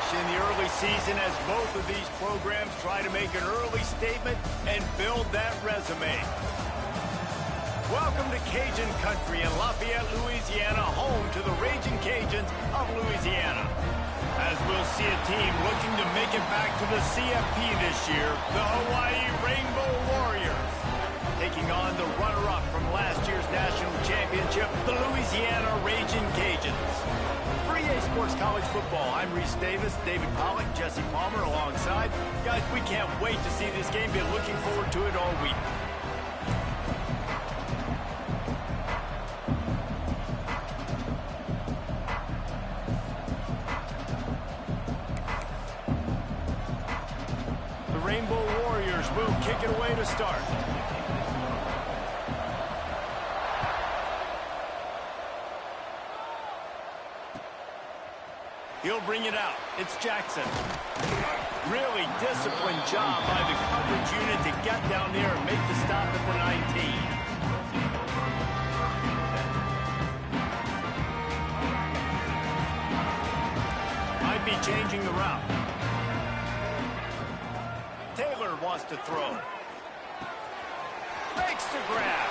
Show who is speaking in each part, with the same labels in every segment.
Speaker 1: in the early season as both of these programs try to make an early statement and build that resume. Welcome to Cajun Country in Lafayette, Louisiana, home to the Raging Cajuns of Louisiana. As we'll see a team looking to make it back to the CFP this year, the Hawaii Rainbow Warriors, taking on the runner-up from last year's national championship, the Louisiana Raging Cajuns. For EA Sports College Football, I'm Reese Davis, David Pollack, Jesse Palmer alongside. Guys, we can't wait to see this game. Been looking forward to it all week. The Rainbow Warriors will kick it away to start. He'll bring it out. It's Jackson. Really disciplined job by the coverage unit to get down there and make the stop at the 19. Might be changing the route. Taylor wants to throw. Makes the grab.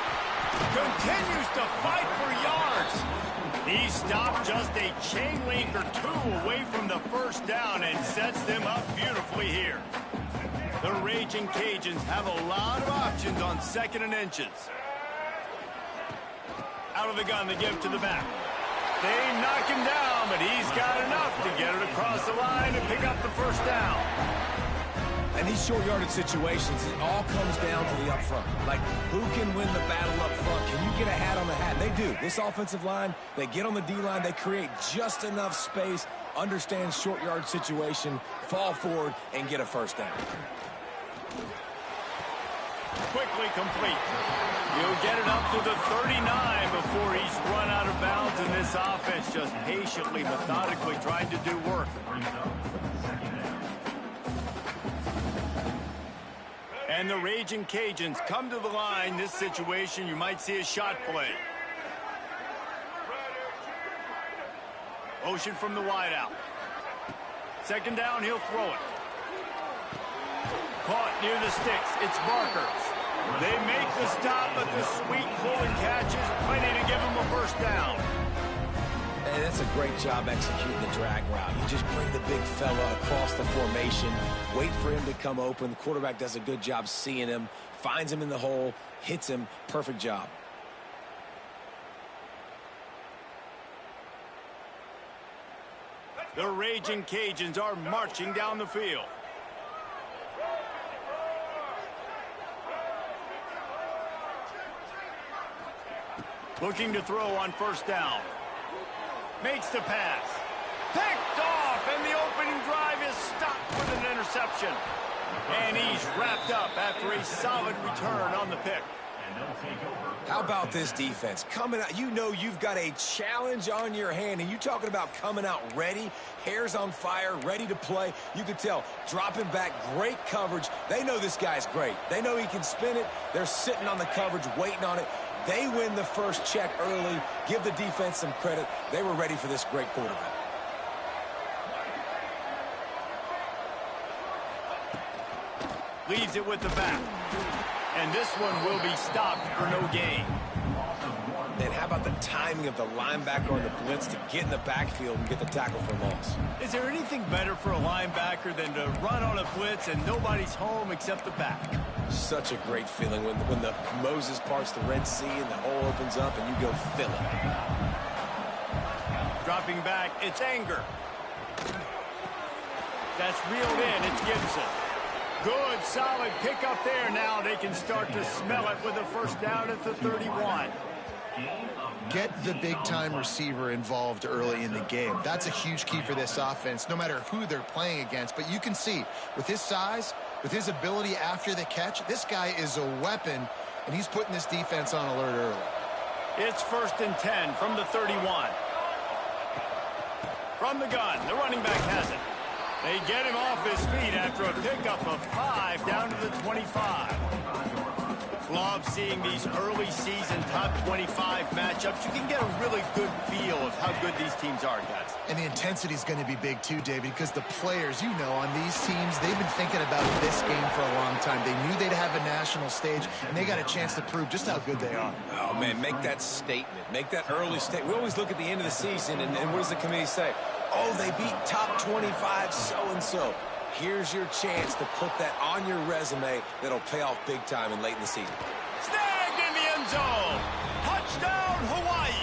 Speaker 1: Continues to fight for yards. He stopped just a chain link or two away from the first down and sets them up beautifully here. The Raging Cajuns have a lot of options on 2nd and inches. Out of the gun, the give to the back. They knock him down, but he's got enough to get it across the line and pick up the first down.
Speaker 2: In these short-yarded situations, it all comes down to the up front. Like, who can win the battle up front? Can you get a hat on the hat? They do. This offensive line, they get on the D-line, they create just enough space, understand short-yard situation, fall forward, and get a first down.
Speaker 1: Quickly complete. He'll get it up to the 39 before he's run out of bounds, and this offense just patiently, methodically trying to do work. And the Raging Cajuns come to the line. This situation, you might see a shot play. Motion from the wideout. 2nd down, he'll throw it. Caught near the sticks. It's Barker. They make the stop, but the sweet pulling catch is plenty to give him a first down.
Speaker 2: Hey, that's a great job executing the drag route. You just bring the big fella across the formation, wait for him to come open. The quarterback does a good job seeing him, finds him in the hole, hits him. Perfect job.
Speaker 1: The Raging Cajuns are marching down the field. Looking to throw on 1st down. Makes the pass. Picked off, and the opening drive is stopped with an interception. And he's wrapped up after a solid return on the pick.
Speaker 2: How about this defense? Coming out, you know you've got a challenge on your hand, and you're talking about coming out ready, hairs on fire, ready to play. You could tell, dropping back, great coverage. They know this guy's great. They know he can spin it. They're sitting on the coverage, waiting on it. They win the first check early. Give the defense some credit. They were ready for this great quarterback.
Speaker 1: Leaves it with the back. And this one will be stopped for no gain.
Speaker 2: And how about the timing of the linebacker on the blitz to get in the backfield and get the tackle for loss?
Speaker 1: Is there anything better for a linebacker than to run on a blitz and nobody's home except the back?
Speaker 2: Such a great feeling when the Moses parts the Red Sea and the hole opens up and you go fill it.
Speaker 1: Dropping back, it's Anger. That's reeled in, it's Gibson. Good, solid pickup there. Now they can start to smell it with a first down at the 31.
Speaker 3: Get the big-time receiver involved early in the game. That's a huge key for this offense, no matter who they're playing against. But you can see, with his size, with his ability after the catch, this guy is a weapon, and he's putting this defense on alert early.
Speaker 1: It's 1st and 10 from the 31. From the gun, the running back has it. They get him off his feet after a pickup of 5 down to the 25. Love seeing these early season top 25 matchups. You can get a really good feel of how good these teams are, guys.
Speaker 3: And the intensity is going to be big too, David, because the players, you know, on these teams, they've been thinking about this game for a long time. They knew they'd have a national stage, and they got a chance to prove just how good they are.
Speaker 2: Oh, man, make that statement. Make that early statement. We always look at the end of the season, and what does the committee say? Oh, they beat top 25 so-and-so. Here's your chance to put that on your resume that'll pay off big time and late in the season.
Speaker 1: Snagged in the end zone. Touchdown, Hawaii.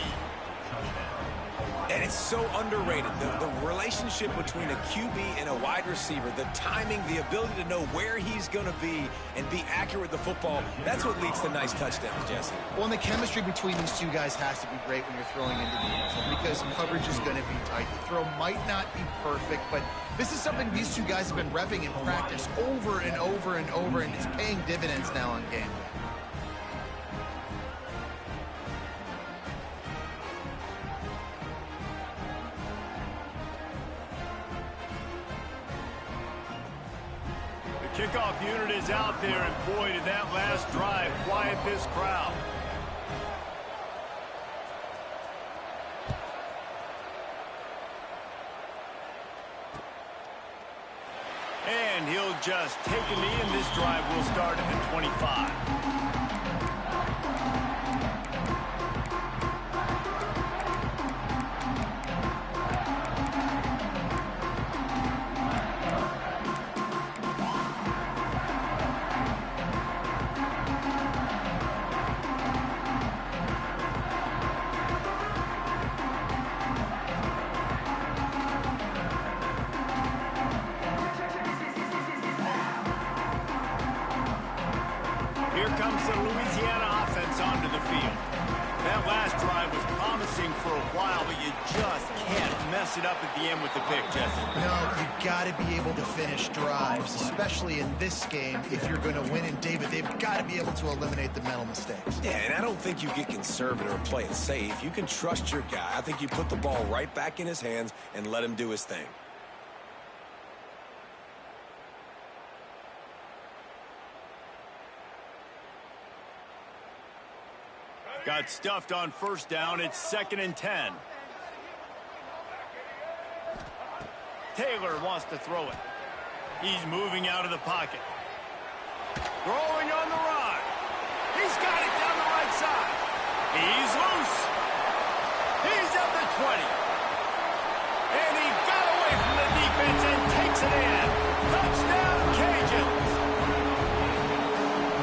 Speaker 2: And it's so underrated. The relationship between a QB and a wide receiver, the timing, the ability to know where he's going to be and be accurate with the football, that's what leads to nice touchdowns, Jesse.
Speaker 3: Well, and the chemistry between these two guys has to be great when you're throwing into the end zone because coverage is going to be tight. The throw might not be perfect, but this is something these two guys have been repping in practice over and over and over, and it's paying dividends now on game day.
Speaker 1: Kickoff unit is out there, and boy, did that last drive quiet this crowd. And he'll just take a knee, and this drive will start at the 25. Here comes the Louisiana offense onto the field. That last drive was promising for a while, but you just can't mess it up at the end with the pick, Jesse.
Speaker 3: No, you got to be able to finish drives, especially in this game if you're going to win. And, David, they've got to be able to eliminate the mental mistakes.
Speaker 2: Yeah, and I don't think you get conservative or play it safe. You can trust your guy. I think you put the ball right back in his hands and let him do his thing.
Speaker 1: Got stuffed on first down. It's 2nd and 10. Taylor wants to throw it. He's moving out of the pocket. Throwing on the run. He's got it down the right side. He's loose. He's at the 20. And he got away from the defense and takes it in. Touchdown, Cajuns.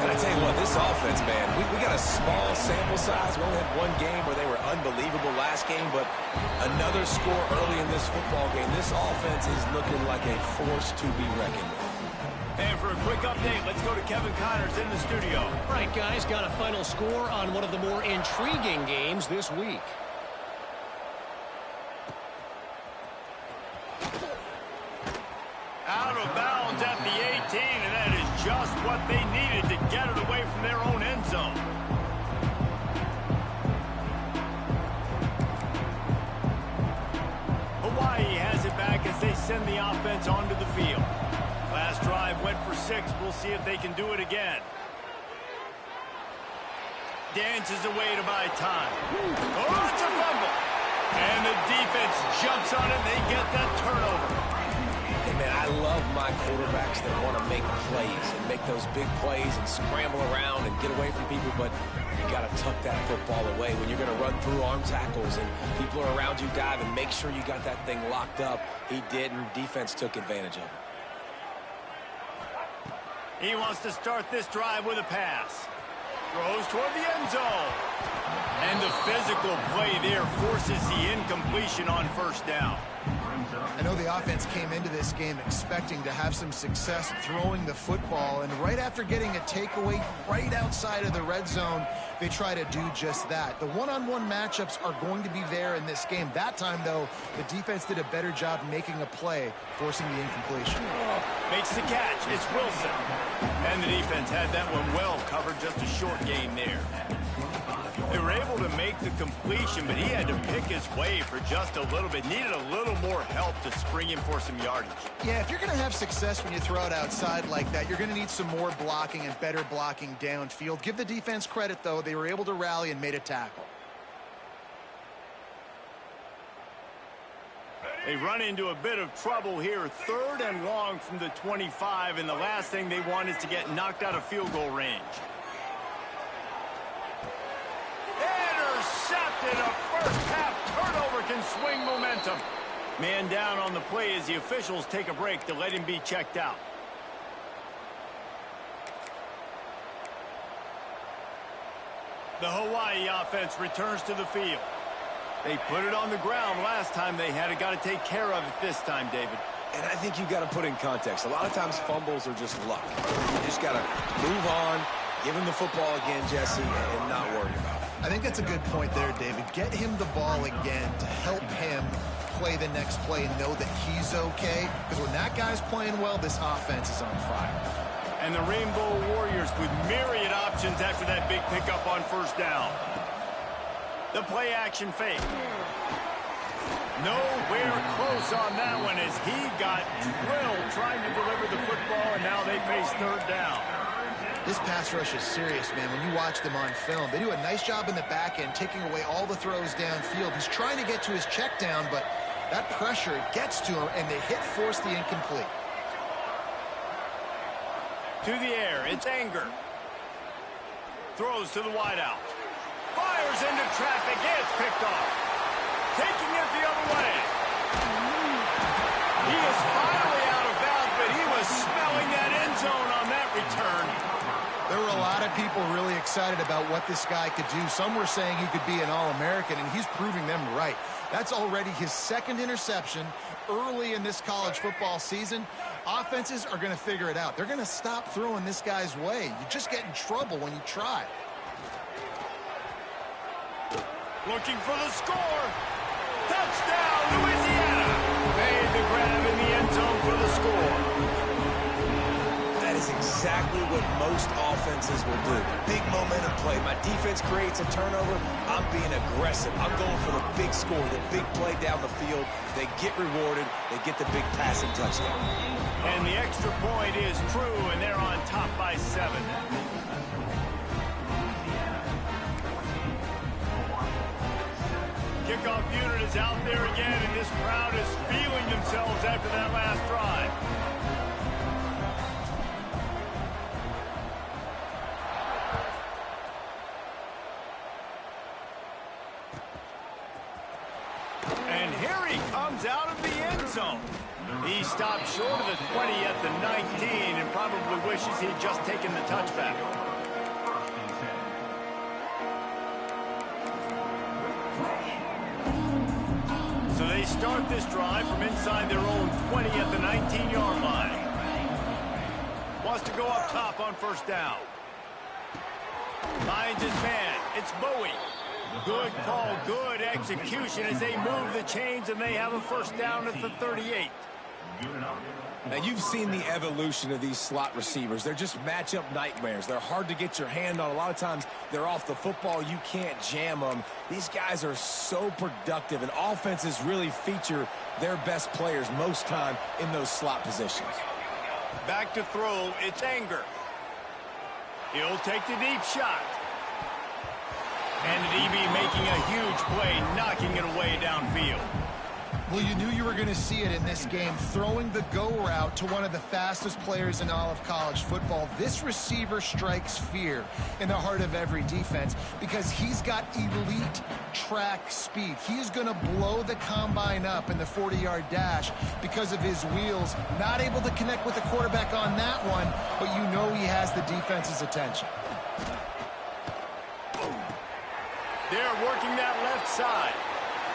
Speaker 2: And I tell you what, this offense, man, we got a small sample size. We only had one game where they were unbelievable last game, but another score early in this football game. This offense is looking like a force to be reckoned with.
Speaker 1: And for a quick update, let's go to Kevin Connors in the studio.
Speaker 4: All right, guys, got a final score on one of the more intriguing games this week.
Speaker 1: Out of bounds at the 18, and that is just what they needed to get it away from their own end zone. Hawaii has it back as they send the offense onto the field. Last drive went for 6. We'll see if they can do it again. Dances away to buy time. Oh, it's a fumble. And the defense jumps on it, and they get that turnover.
Speaker 2: Hey, man, I love my quarterbacks that want to make plays and make those big plays and scramble around and get away from people, but you got to tuck that football away when you're going to run through arm tackles and people are around you diving. Make sure you got that thing locked up. He did, and defense took advantage of it.
Speaker 1: He wants to start this drive with a pass. Throws toward the end zone. And the physical play there forces the incompletion on first down.
Speaker 3: I know the offense came into this game expecting to have some success throwing the football, and right after getting a takeaway right outside of the red zone, they try to do just that. The one-on-one matchups are going to be there in this game. That time, though, the defense did a better job making a play, forcing the incompletion.
Speaker 1: Makes the catch. It's Wilson. And the defense had that one well covered. Just a short gain there. They were able to make the completion, but he had to pick his way for just a little bit. Needed a little more help to spring him for some yardage.
Speaker 3: Yeah, if you're going to have success when you throw it outside like that, you're going to need some more blocking and better blocking downfield. Give the defense credit, though. They were able to rally and made a tackle.
Speaker 1: They run into a bit of trouble here. 3rd and long from the 25, and the last thing they want is to get knocked out of field goal range. Intercepted. A first-half turnover can swing momentum. Man down on the play as the officials take a break to let him be checked out. The Hawaii offense returns to the field. They put it on the ground last time they had it. Got to take care of it this time, David.
Speaker 2: And I think you got to put in context. A lot of times fumbles are just luck. You just got to move on, give him the football again, Jesse, and not worry about it.
Speaker 3: I think that's a good point there, David. Get him the ball again to help him play the next play and know that he's okay. Because when that guy's playing well, this offense is on fire.
Speaker 1: And the Rainbow Warriors with myriad options after that big pickup on 1st down. The play-action fake. Nowhere close on that one as he got drilled trying to deliver the football, and now they face 3rd down.
Speaker 3: This pass rush is serious, man. When you watch them on film, they do a nice job in the back end, taking away all the throws downfield. He's trying to get to his check down, but that pressure gets to him, and they force the incomplete.
Speaker 1: To the air, it's Anger. Throws to the wideout. Fires into traffic, it's picked off. Taking it the other way. He is finally out of bounds, but he was smelling that end zone on that return.
Speaker 3: There were a lot of people really excited about what this guy could do. Some were saying he could be an All-American, and he's proving them right. That's already his 2nd interception early in this college football season. Offenses are going to figure it out. They're going to stop throwing this guy's way. You just get in trouble when you try.
Speaker 1: Looking for the score. Touchdown, Louisiana. Made the grab in the end zone for the score.
Speaker 2: That is exactly what most offenses will do. Big momentum play. My defense creates a turnover. I'm being aggressive. I'm going for the big score, the big play down the field. They get rewarded. They get the big passing touchdown.
Speaker 1: And the extra point is true, and they're on top by 7. Kickoff unit is out there again, and this crowd is feeling themselves after that last drive. And here he comes out of the end zone. He stopped short of the 20 at the 19 and probably wishes he'd just taken the touchback. So they start this drive from inside their own 20 at the 19-yard line. Wants to go up top on 1st down. Finds his man. It's Bowie. Good call, good execution as they move the chains, and they have a 1st down at the 38.
Speaker 2: Now, you've seen the evolution of these slot receivers. They're just matchup nightmares. They're hard to get your hand on. A lot of times, they're off the football. You can't jam them. These guys are so productive, and offenses really feature their best players most time in those slot positions.
Speaker 1: Back to throw, it's Anger. He'll take the deep shot. And the DB making a huge play, knocking it away downfield.
Speaker 3: Well, you knew you were going to see it in this game, throwing the go route to one of the fastest players in all of college football. This receiver strikes fear in the heart of every defense because he's got elite track speed. He's going to blow the combine up in the 40-yard dash because of his wheels. Not able to connect with the quarterback on that one, but you know he has the defense's attention.
Speaker 1: They're working that left side.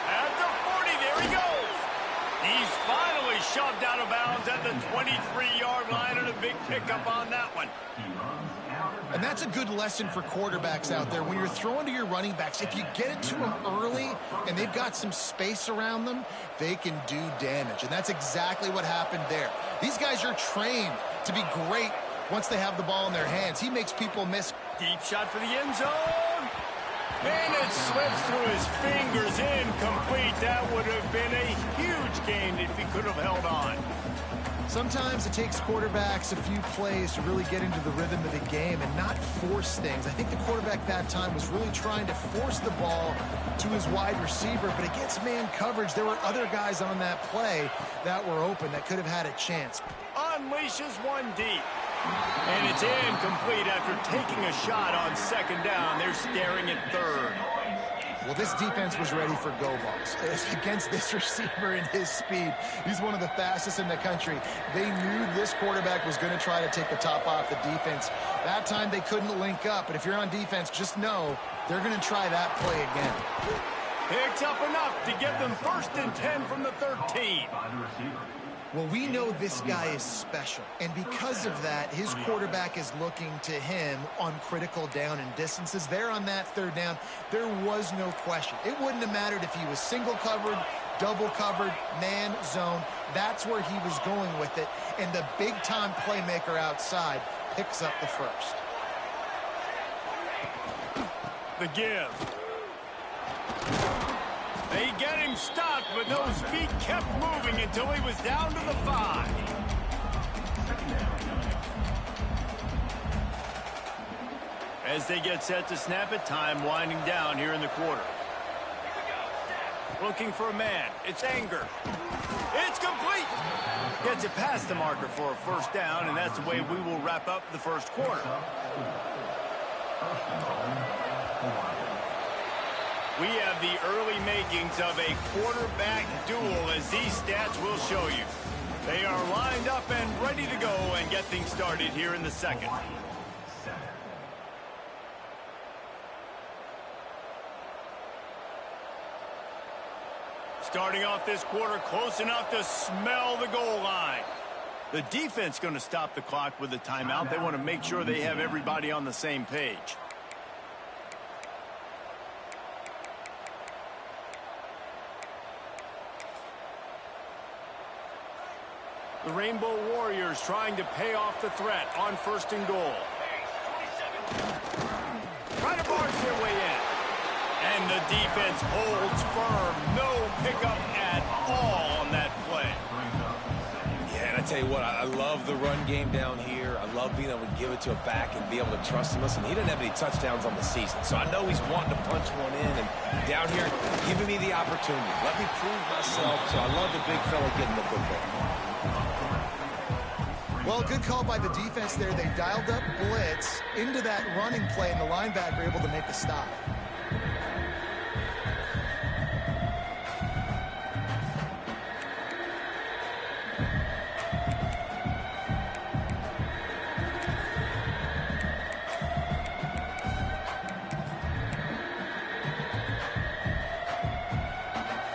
Speaker 1: At the 40, there he goes. He's finally shoved out of bounds at the 23-yard line, and a big pickup on that one.
Speaker 3: And that's a good lesson for quarterbacks out there. When you're throwing to your running backs, if you get it to them early and they've got some space around them, they can do damage. And that's exactly what happened there. These guys are trained to be great once they have the ball in their hands. He makes people miss.
Speaker 1: Deep shot for the end zone. And it slips through his fingers, incomplete. That would have been a huge gain if he could have held on.
Speaker 3: Sometimes it takes quarterbacks a few plays to really get into the rhythm of the game and not force things. I think the quarterback that time was really trying to force the ball to his wide receiver, but against man coverage, there were other guys on that play that were open that could have had a chance.
Speaker 1: Unleashes one deep. And it's incomplete after taking a shot on second down. They're staring at third.
Speaker 3: Well, this defense was ready for go balls. Against this receiver and his speed, he's one of the fastest in the country. They knew this quarterback was going to try to take the top off the defense. That time they couldn't link up, but if you're on defense, just know they're going to try that play again.
Speaker 1: Picks up enough to give them 1st and 10 from the 13.
Speaker 3: Well, we know this guy is special, and because of that, his quarterback is looking to him on critical down and distances. There on that third down, there was no question. It wouldn't have mattered if he was single covered, double covered, man, zone. That's where he was going with it, and the big-time playmaker outside picks up the first.
Speaker 1: The give. They get him stopped, but those feet kept moving until he was down to the 5. As they get set to snap it, time winding down here in the quarter. Looking for a man. It's Anger. It's complete. Gets it past the marker for a 1st down, and that's the way we will wrap up the 1st quarter. We have the early makings of a quarterback duel, as these stats will show you. They are lined up and ready to go and get things started here in the 2nd. Starting off this quarter close enough to smell the goal line. The defense going to stop the clock with a timeout. They want to make sure they have everybody on the same page. The Rainbow Warriors trying to pay off the threat on 1st and goal. Try to barge their way in. And the defense holds firm. No pickup at all on that play.
Speaker 2: Yeah, and I tell you what, I love the run game down here. I love being able to give it to a back and be able to trust him. Listen, he didn't have any touchdowns on the season, so I know he's wanting to punch one in. And down here, giving me the opportunity. Let me prove myself. So I love the big fella getting the football.
Speaker 3: Well, good call by the defense there. They dialed up blitz into that running play, and the linebacker able to make the stop.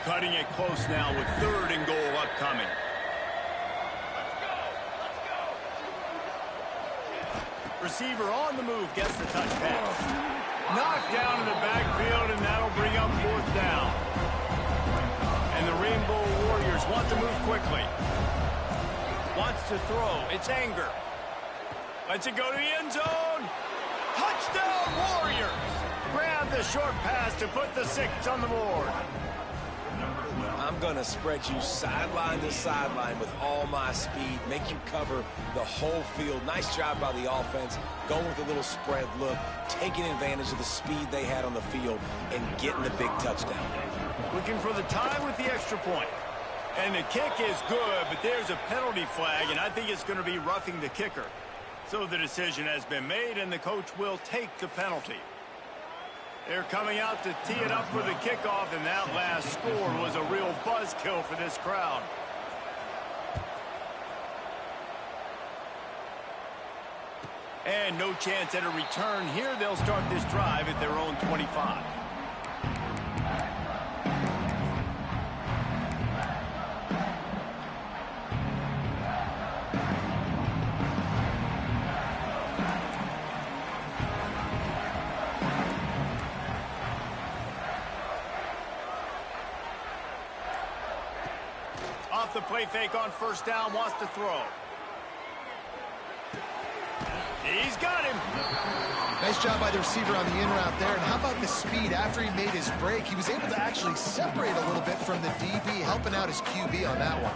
Speaker 1: Cutting it close now with 3rd and goal upcoming. Receiver on the move gets the touch pass. Knocked down in the backfield, and that'll bring up 4th down. And the Rainbow Warriors want to move quickly. Wants to throw. It's Anger. Lets it go to the end zone. Touchdown Warriors! Grab the short pass to put the 6 on the board.
Speaker 2: I'm going to spread you sideline to sideline with all my speed, make you cover the whole field. Nice job by the offense, going with a little spread look, taking advantage of the speed they had on the field, and getting the big touchdown.
Speaker 1: Looking for the tie with the extra point. And the kick is good, but there's a penalty flag, and I think it's going to be roughing the kicker. So the decision has been made, and the coach will take the penalty. They're coming out to tee it up for the kickoff, and that last score was a real buzzkill for this crowd. And no chance at a return here. They'll start this drive at their own 25. The play fake on 1st down, wants to throw. He's got him.
Speaker 3: Nice job by the receiver on the in route there. And how about the speed after he made his break? He was able to actually separate a little bit from the DB, helping out his QB on that one.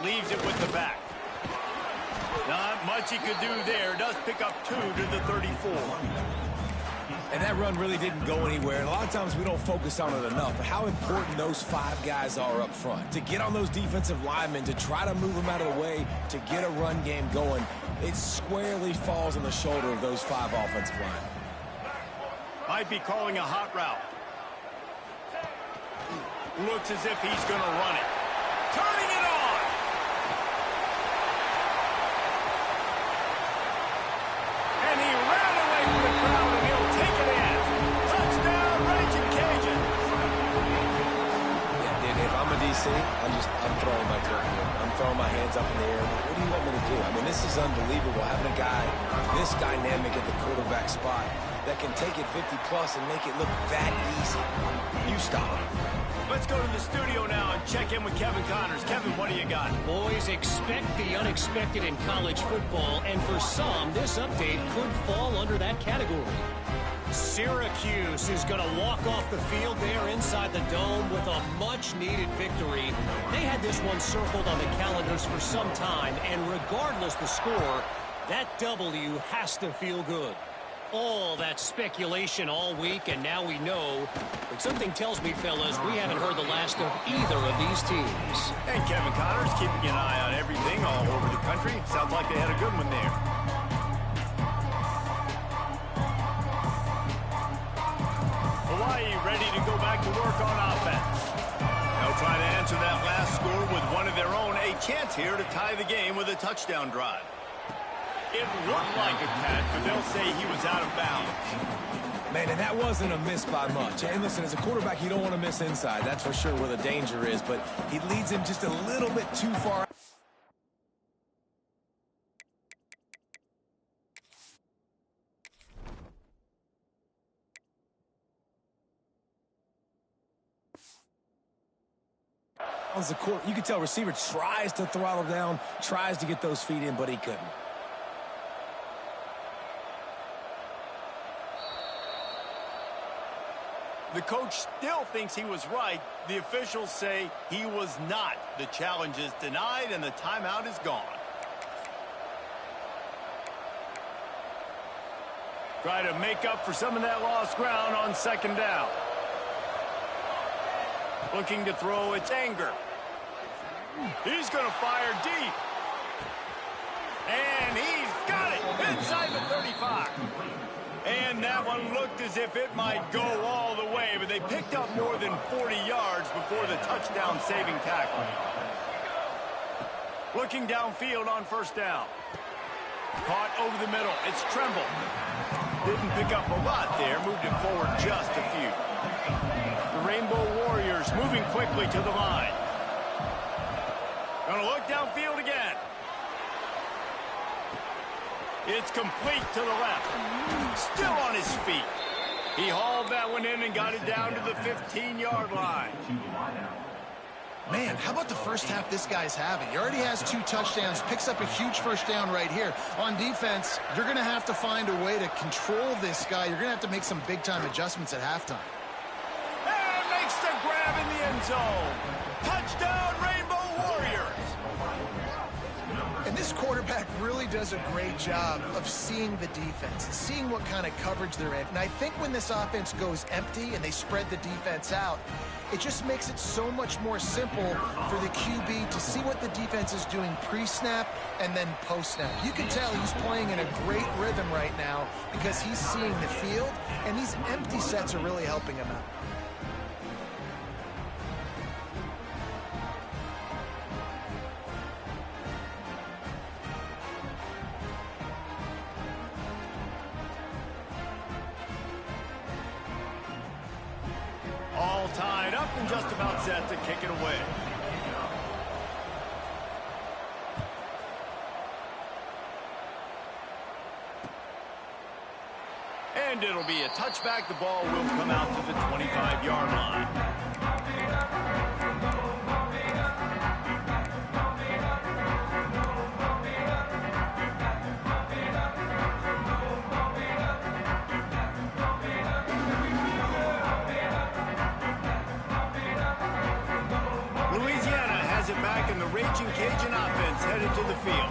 Speaker 1: Leaves it with the back. Not much he could do there. Does pick up 2 to the 34.
Speaker 2: And that run really didn't go anywhere. And a lot of times we don't focus on it enough. But how important those 5 guys are up front. To get on those defensive linemen, to try to move them out of the way, to get a run game going, it squarely falls on the shoulder of those 5 offensive linemen.
Speaker 1: Might be calling a hot route. Looks as if he's going to run it. Turning it on. And he ran away from the crowd, and he'll take it in. Touchdown, Raging Cajuns.
Speaker 2: Yeah, dude, if I'm a DC, I'm throwing my turkey in. I'm throwing my hands up in the air. What do you want me to do? I mean, this is unbelievable, having a guy this dynamic at the quarterback spot that can take it 50-plus and make it look that easy. You stop him.
Speaker 1: Let's go to the studio now and check in with Kevin Connors. Kevin, what do you got?
Speaker 4: Boys, expect the unexpected in college football, and for some, this update could fall under that category. Syracuse is going to walk off the field there inside the dome with a much-needed victory. They had this one circled on the calendars for some time, and regardless the score, that W has to feel good. All that speculation all week, and now we know. But something tells me, fellas, we haven't heard the last of either of these teams.
Speaker 1: And Kevin Connors keeping an eye on everything all over the country. Sounds like they had a good one there. Hawaii ready to go back to work on offense. They'll try to answer that last score with one of their own. A chance here to tie the game with a touchdown drive. It looked like a catch, but they'll say he was out of bounds.
Speaker 2: Man, and that wasn't a miss by much. And listen, as a quarterback, you don't want to miss inside. That's for sure where the danger is, but he leads him just a little bit too far. You can tell receiver tries to throttle down, tries to get those feet in, but he couldn't.
Speaker 1: The coach still thinks he was right. The officials say he was not. The challenge is denied, and the timeout is gone. Try to make up for some of that lost ground on second down. Looking to throw, it's Anger. He's going to fire deep. And he's got it inside the 35. And that one looked as if it might go all the way, but they picked up more than 40 yards before the touchdown-saving tackle. Looking downfield on first down. Caught over the middle. It's Tremble. Didn't pick up a lot there. Moved it forward just a few. The Rainbow Warriors moving quickly to the line. Gonna look downfield again. It's complete to the left. Still on his feet. He hauled that one in and got it down to the 15-yard line.
Speaker 3: Man, how about the first half this guy's having? He already has 2 touchdowns, picks up a huge first down right here. On defense, you're going to have to find a way to control this guy. You're going to have to make some big-time adjustments at halftime.
Speaker 1: And makes the grab in the end zone. Touchdown, Rainbow Warriors.
Speaker 3: And this quarterback really does a great job of seeing the defense, seeing what kind of coverage they're in. And I think when this offense goes empty and they spread the defense out, it just makes it so much more simple for the QB to see what the defense is doing pre-snap and then post-snap. You can tell he's playing in a great rhythm right now because he's seeing the field, and these empty sets are really helping him out.
Speaker 1: All tied up and just about set to kick it away. And it'll be a touchback. The ball will come out to the 25-yard line. Raging Cajun offense headed to the field.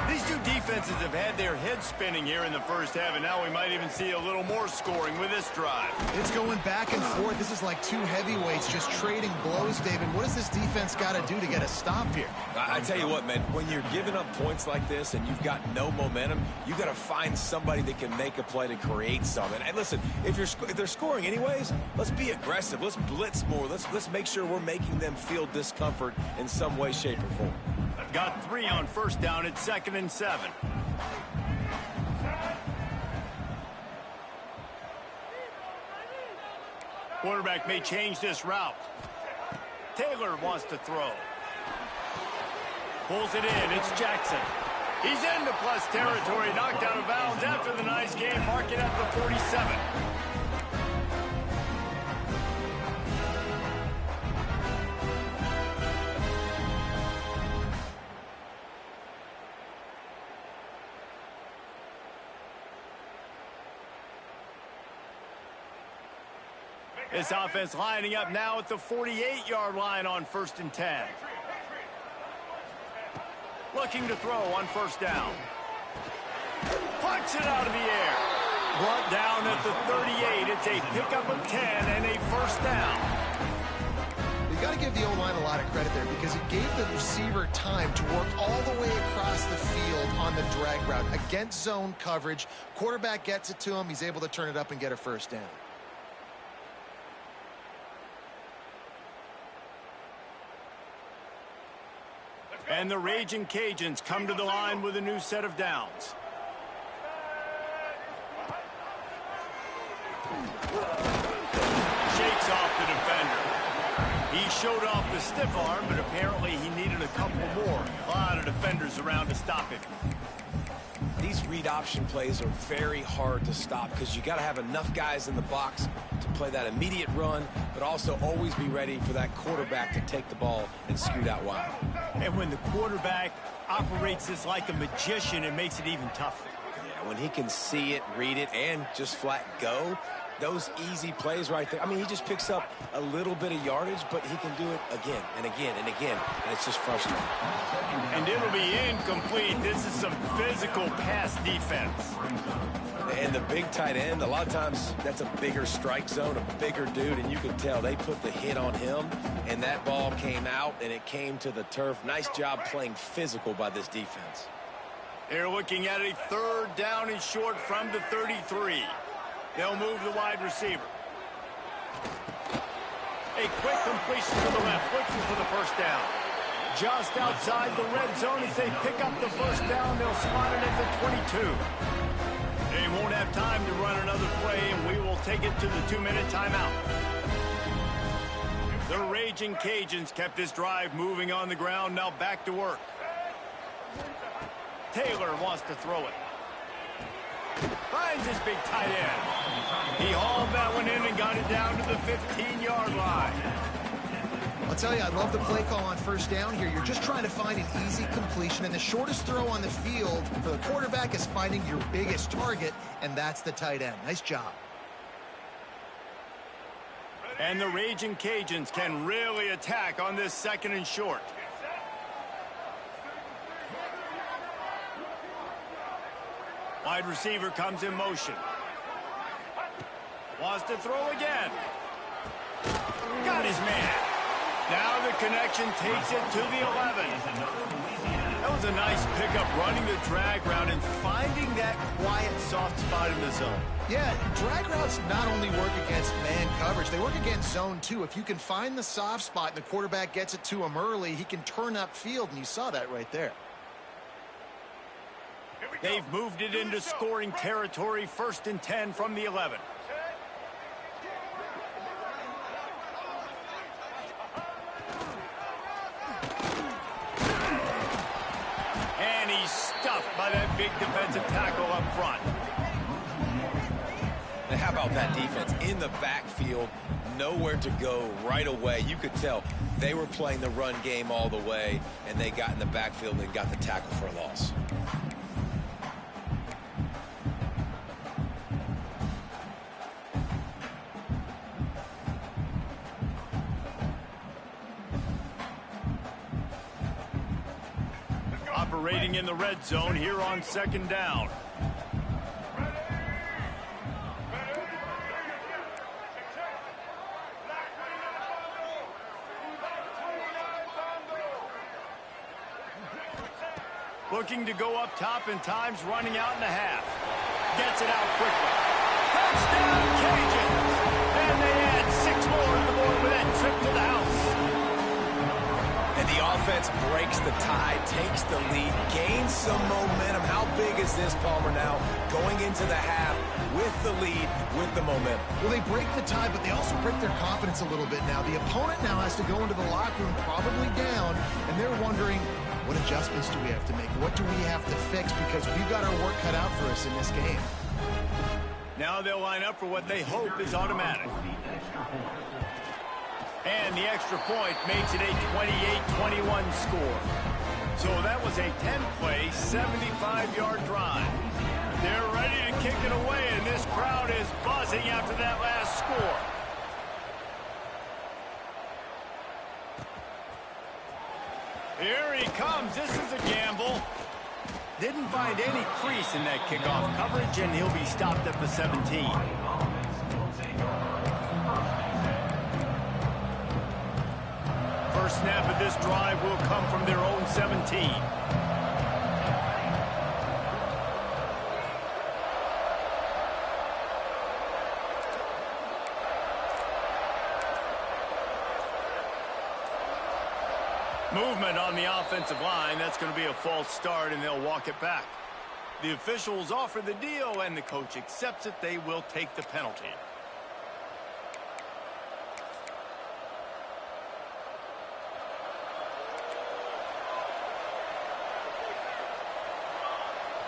Speaker 1: These two defenses have had their heads spinning here in the first half, and now we might even see a little more scoring with this drive.
Speaker 3: It's going back and forth. This is like two heavyweights just trading blows, David. What does this defense got to do to get a stop here?
Speaker 2: I tell you what, man, when you're giving up points like this and you've got no momentum, you got to find somebody that can make a play to create something. And listen, if they're scoring anyways, let's be aggressive. Let's blitz more. Let's make sure we're making them feel discomfort in some way, shape, or form.
Speaker 1: Got 3 on first down at 2nd and 7. Quarterback may change this route. Taylor wants to throw. Pulls it in. It's Jackson. He's into plus territory. Knocked out of bounds after the nice game. Mark it at the 47. This offense lining up now at the 48-yard line on 1st and 10. Looking to throw on first down. Punts it out of the air. Brought down at the 38. It's a pickup of 10 and a first down.
Speaker 3: You got to give the O-line a lot of credit there because it gave the receiver time to work all the way across the field on the drag route against zone coverage. Quarterback gets it to him. He's able to turn it up and get a first down.
Speaker 1: And the Raging Cajuns come to the line with a new set of downs. Shakes off the defender. He showed off the stiff arm, but apparently he needed a couple more. A lot of defenders around to stop him.
Speaker 2: These read option plays are very hard to stop because you got to have enough guys in the box to play that immediate run, but also always be ready for that quarterback to take the ball and scoot out wide.
Speaker 1: And when the quarterback operates this like a magician, it makes it even tougher.
Speaker 2: Yeah, when he can see it, read it, and just flat go, those easy plays right there. I mean, he just picks up a little bit of yardage, but he can do it again and again and again, and it's just frustrating.
Speaker 1: And it'll be incomplete. This is some physical pass defense.
Speaker 2: And the big tight end, a lot of times that's a bigger strike zone, a bigger dude, and you can tell they put the hit on him, and that ball came out, and it came to the turf. Nice job playing physical by this defense.
Speaker 1: They're looking at a 3rd down and short from the 33. They'll move the wide receiver. A quick completion to the left, looking for the first down. Just outside the red zone as they pick up the first down. They'll spot it at the 22. They won't have time to run another play, and we will take it to the 2-minute timeout. The Raging Cajuns kept this drive moving on the ground. Now back to work. Taylor wants to throw it. Finds his big tight end. He hauled that one in and got it down to the 15-yard line.
Speaker 3: I'll tell you, I love the play call on first down here. You're just trying to find an easy completion, and the shortest throw on the field for the quarterback is finding your biggest target, and that's the tight end. Nice job.
Speaker 1: And the Raging Cajuns can really attack on this 2nd and short. Wide receiver comes in motion. Wants to throw again. Got his man. Now the connection takes it to the 11. That was a nice pickup, running the drag route and finding that quiet, soft spot in the zone.
Speaker 3: Yeah, drag routes not only work against man coverage, they work against zone too. If you can find the soft spot and the quarterback gets it to him early, he can turn upfield, and you saw that right there.
Speaker 1: They've moved it into scoring territory, 1st and 10 from the 11. And he's stuffed by that big defensive tackle up front.
Speaker 2: And how about that defense in the backfield, nowhere to go right away. You could tell they were playing the run game all the way, and they got in the backfield and got the tackle for a loss.
Speaker 1: operating in the red zone here on 2nd down. Looking to go up top, and time's running out in the half. Gets it out quickly. Touchdown, Cajuns! And they add 6 more to the board with that trip to the house.
Speaker 2: And the offense breaks the tie, takes the lead, gains some momentum. How big is this, Palmer, now? Going into the half with the lead, with the momentum.
Speaker 3: Well, they break the tie, but they also break their confidence a little bit now. The opponent now has to go into the locker room probably down, and they're wondering, what adjustments do we have to make? What do we have to fix? Because we've got our work cut out for us in this game.
Speaker 1: Now they'll line up for what they hope is automatic. And the extra point makes it a 28-21 score. So that was a 10-play, 75-yard drive. They're ready to kick it away, and this crowd is buzzing after that last score. Here he comes. This is a gamble. Didn't find any crease in that kickoff coverage, and he'll be stopped at the 17. First snap of this drive will come from their own 17. Movement on the offensive line. That's going to be a false start, and they'll walk it back. The officials offer the deal, and the coach accepts it. They will take the penalty.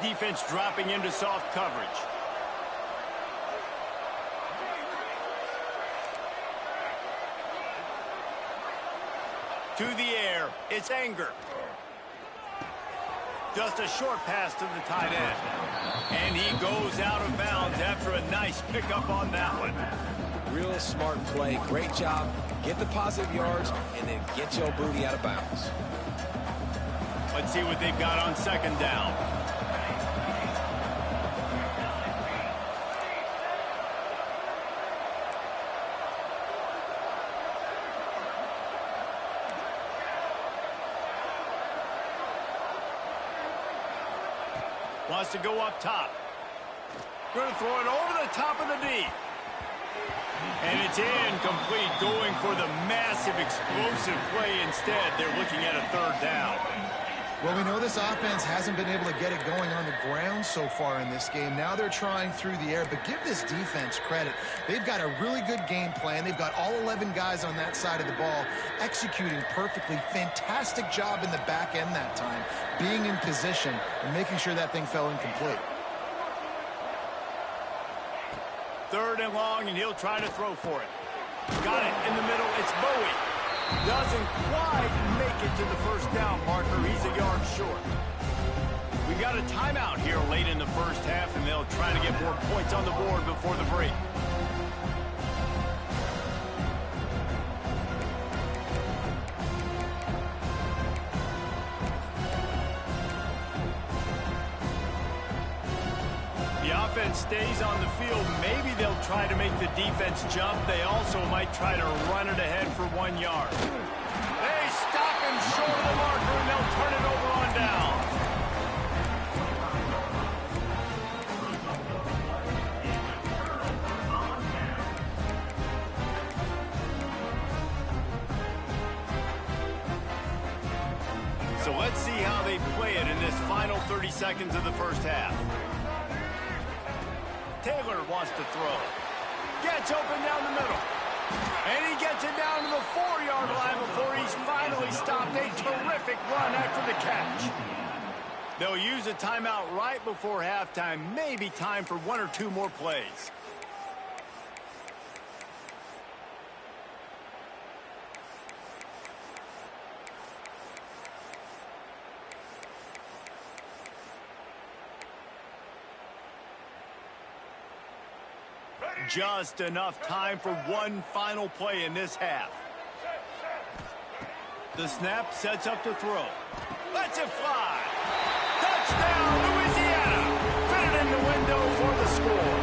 Speaker 1: Defense dropping into soft coverage. To the air, it's Anger. Just a short pass to the tight end. And he goes out of bounds after a nice pickup on that one.
Speaker 2: Real smart play. Great job. Get the positive yards, and then get your booty out of bounds.
Speaker 1: Let's see what they've got on 2nd down. Wants to go up top. Going to throw it over the top of the D. And it's incomplete, going for the massive explosive play instead. They're looking at a 3rd down.
Speaker 3: Well, we know this offense hasn't been able to get it going on the ground so far in this game. Now they're trying through the air, but give this defense credit. They've got a really good game plan. They've got all 11 guys on that side of the ball executing perfectly. Fantastic job in the back end that time, being in position and making sure that thing fell incomplete.
Speaker 1: 3rd and long, and he'll try to throw for it. Got it in the middle. It's Bowie. Doesn't quite make it to the 1st down marker. He's a yard short. We got a timeout here late in the 1st half, and they'll try to get more points on the board before the break. Offense stays on the field. Maybe they'll try to make the defense jump. They also might try to run it ahead for 1 yard. They stop him short of the marker, and they'll turn it over on down. So let's see how they play it in this final 30 seconds of the 1st half. Taylor wants to throw. Gets open down the middle. And he gets it down to the 4-yard line before he's finally stopped. A terrific run after the catch. They'll use a timeout right before halftime. Maybe time for 1 or 2 more plays. Just enough time for 1 final play in this half. The snap sets up to throw. Lets it fly. Touchdown, Louisiana. Fit it in the window for the score.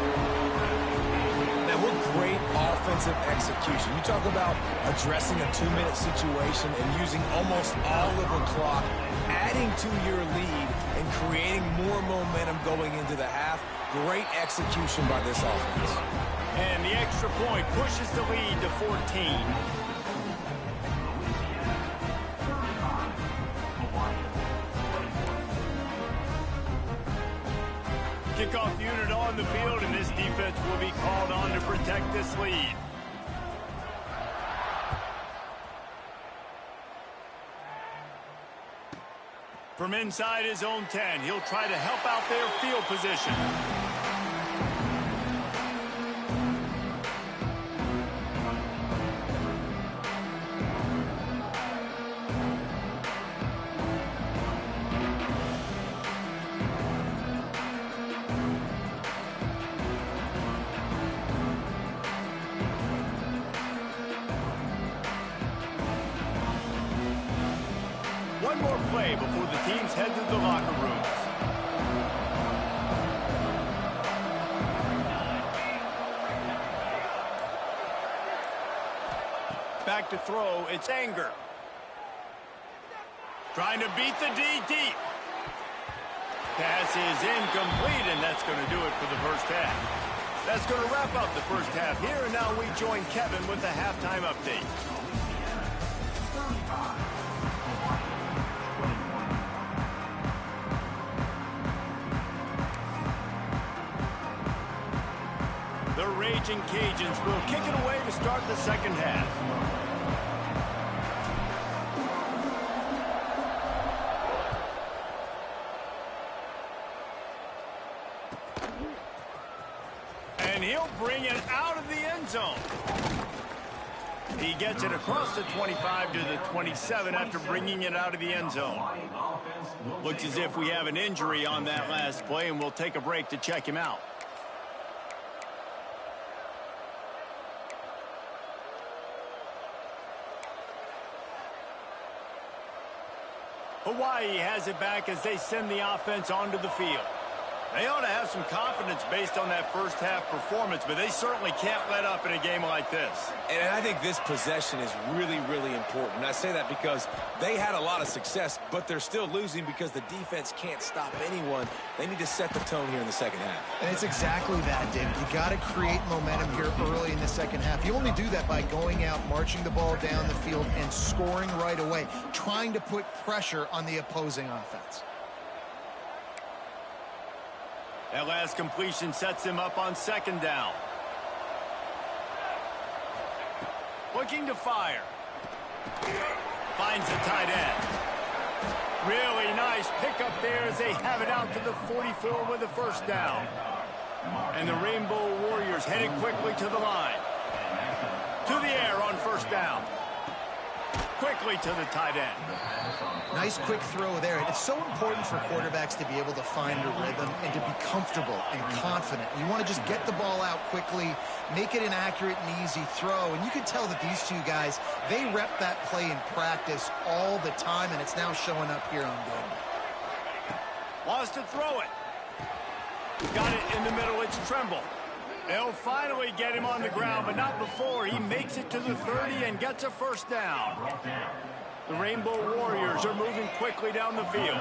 Speaker 2: Now, what great offensive execution. You talk about addressing a 2-minute situation and using almost all of the clock, adding to your lead and creating more momentum going into the half. Great execution by this offense.
Speaker 1: And the extra point pushes the lead to 14. Kickoff unit on the field, and this defense will be called on to protect this lead. From inside his own 10, he'll try to help out their field position. One more play before the teams head to the locker rooms. Back to throw, it's Anger. Trying to beat the D deep. Pass is incomplete, and that's going to do it for the first half. That's going to wrap up the first half here, and now we join Kevin with the halftime update. The Raging Cajuns will kick it away to start the second half. And he'll bring it out of the end zone. He gets it across the 25 to the 27 after bringing it out of the end zone. Looks as if we have an injury on that last play, and we'll take a break to check him out. Hawaii has it back as they send the offense onto the field. They ought to have some confidence based on that first half performance, but they certainly can't let up in a game like this.
Speaker 2: And I think this possession is really, really important. And I say that because they had a lot of success, but they're still losing because the defense can't stop anyone. They need to set the tone here in the second half.
Speaker 3: And it's exactly that, David. You got to create momentum here early in the second half. You only do that by going out, marching the ball down the field, and scoring right away, trying to put pressure on the opposing offense.
Speaker 1: That last completion sets him up on second down. Looking to fire. Finds the tight end. Really nice pickup there as they have it out to the 44 with a first down. And the Rainbow Warriors headed quickly to the line. To the air on first down. Quickly to the tight end.
Speaker 3: Nice quick throw there. And it's so important for quarterbacks to be able to find a rhythm and to be comfortable and confident. You want to just get the ball out quickly, make it an accurate and easy throw. And you can tell that these two guys, they rep that play in practice all the time, and it's now showing up here on game day.
Speaker 1: Wants to throw it. Got it in the middle. It's Tremble. They'll finally get him on the ground, but not before he makes it to the 30 and gets a first down. The Rainbow Warriors are moving quickly down the field.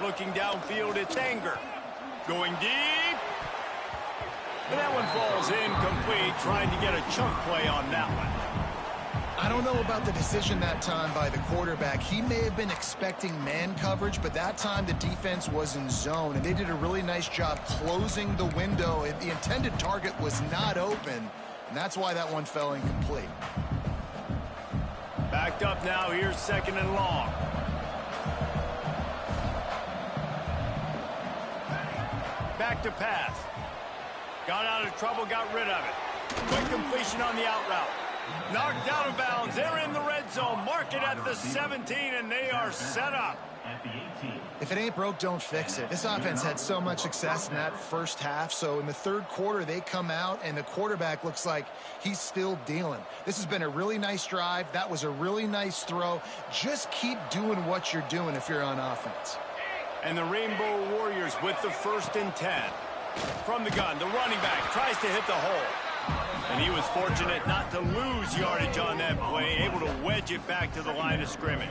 Speaker 1: Looking downfield, it's Anger. Going deep. And that one falls incomplete, trying to get a chunk play on that one.
Speaker 3: I don't know about the decision that time by the quarterback. He may have been expecting man coverage, but that time the defense was in zone, and they did a really nice job closing the window. The intended target was not open, and that's why that one fell incomplete.
Speaker 1: Backed up now. Here's second and long. Back to pass. Got out of trouble, got rid of it. Quick completion on the out route. Knocked out of bounds. They're in the red zone. Mark it at the 17, and they are set up.
Speaker 3: If it ain't broke, don't fix it. This offense had so much success in that first half, so in the third quarter, they come out, and the quarterback looks like he's still dealing. This has been a really nice drive. That was a really nice throw. Just keep doing what you're doing if you're on offense.
Speaker 1: And the Rainbow Warriors with the 1st and 10. From the gun, the running back tries to hit the hole. And he was fortunate not to lose yardage on that play, able to wedge it back to the line of scrimmage.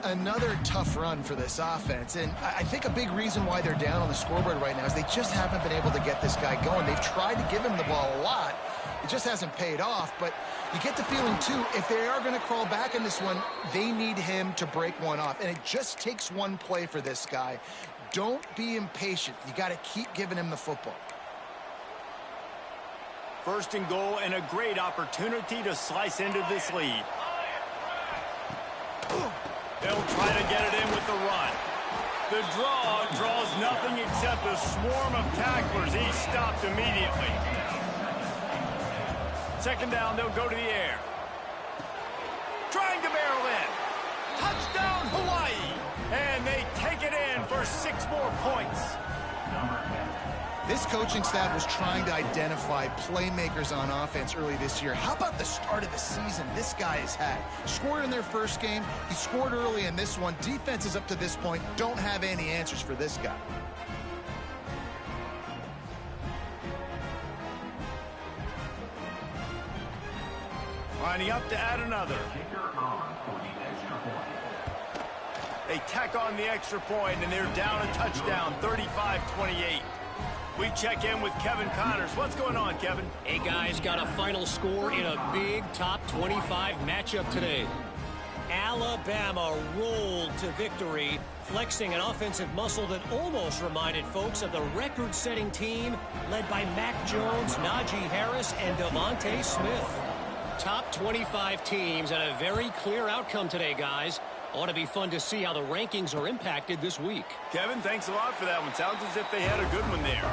Speaker 3: Another tough run for this offense, and I think a big reason why they're down on the scoreboard right now is they just haven't been able to get this guy going. They've tried to give him the ball a lot. It just hasn't paid off, but you get the feeling, too, if they are going to crawl back in this one, they need him to break one off, and it just takes one play for this guy. Don't be impatient. You got to keep giving him the football.
Speaker 1: 1st and goal, and a great opportunity to slice into this lead. They'll try to get it in with the run. The draw draws nothing except a swarm of tacklers. He's stopped immediately. 2nd down, they'll go to the air. Trying to barrel in. Touchdown, Hawaii. And they take it in for 6 more points.
Speaker 3: This coaching staff was trying to identify playmakers on offense early this year. How about the start of the season this guy has had? Scored in their first game. He scored early in this one. Defenses up to this point don't have any answers for this guy.
Speaker 1: Lining up to add another. They tack on the extra point, and they're down a touchdown, 35-28. We check in with Kevin Connors. What's going on, Kevin?
Speaker 4: Hey, guys, got a final score in a big top 25 matchup today. Alabama rolled to victory, flexing an offensive muscle that almost reminded folks of the record-setting team led by Mac Jones, Najee Harris, and Devontae Smith. Top 25 teams and a very clear outcome today, guys. Ought to be fun to see how the rankings are impacted this week.
Speaker 1: Kevin, thanks a lot for that one. Sounds as if they had a good one there.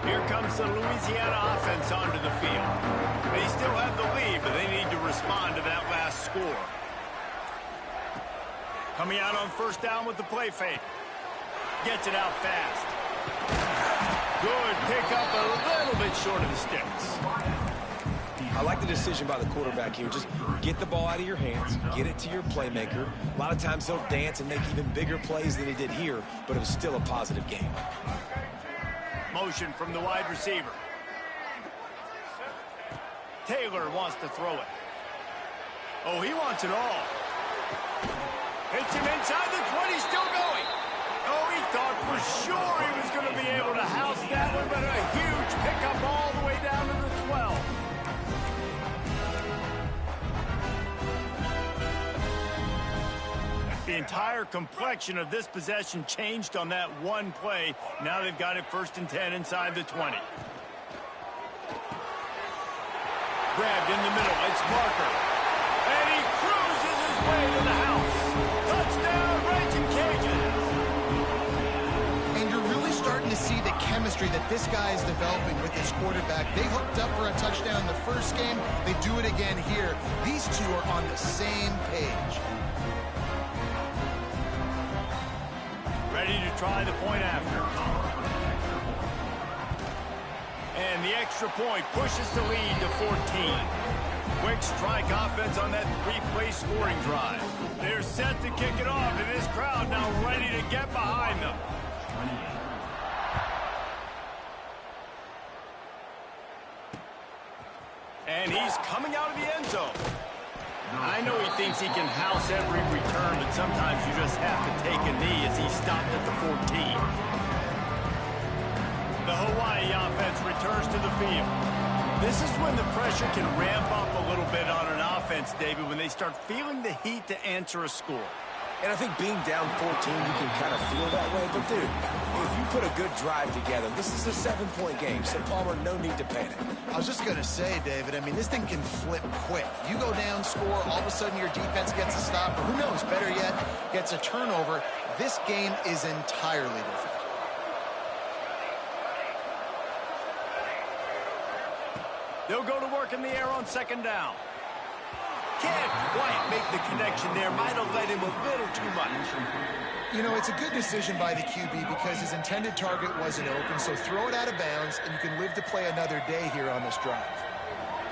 Speaker 1: Here comes the Louisiana offense onto the field. They still have the lead, but they need to respond to that last score. Coming out on 1st down with the play fake. Gets it out fast. Good pickup, a little bit short of the sticks.
Speaker 2: I like the decision by the quarterback here. Just get the ball out of your hands, get it to your playmaker. A lot of times he'll dance and make even bigger plays than he did here, but it was still a positive game.
Speaker 1: Motion from the wide receiver. Taylor wants to throw it. Oh, he wants it all. Hits him inside the 20, still going. Oh, he thought for sure he was going to be able to house that one, but a huge pickup all the way down to the 12. The entire complexion of this possession changed on that one play. Now they've got it 1st and 10 inside the 20. Grabbed in the middle, it's Parker. And he cruises his way to the house. Touchdown, Raging Cajuns.
Speaker 3: And you're really starting to see the chemistry that this guy is developing with his quarterback. They hooked up for a touchdown in the first game. They do it again here. These two are on the same page.
Speaker 1: Ready to try the point after. And the extra point pushes the lead to 14. Quick strike offense on that 3-play scoring drive. They're set to kick it off, and this crowd now ready to get behind them. And he's coming out of the end zone. I know he thinks he can house every return, but sometimes you just have to take a knee as he stopped at the 14. The Hawaii offense returns to the field. This is when the pressure can ramp up a little bit on an offense, David, when they start feeling the heat to answer a score.
Speaker 2: And I think being down 14, you can kind of feel that way. But, dude, if you put a good drive together, this is a 7-point game, so Palmer, no need to panic.
Speaker 3: I was just going to say, David, I mean, this thing can flip quick. You go down, score, all of a sudden your defense gets a stop, or who knows, better yet, gets a turnover. this game is entirely different.
Speaker 1: They'll go to work in the air on second down. Can't quite make the connection there. Might have led him a little too much.
Speaker 3: You know, it's a good decision by the QB because his intended target wasn't open, so throw it out of bounds, and you can live to play another day here on this drive.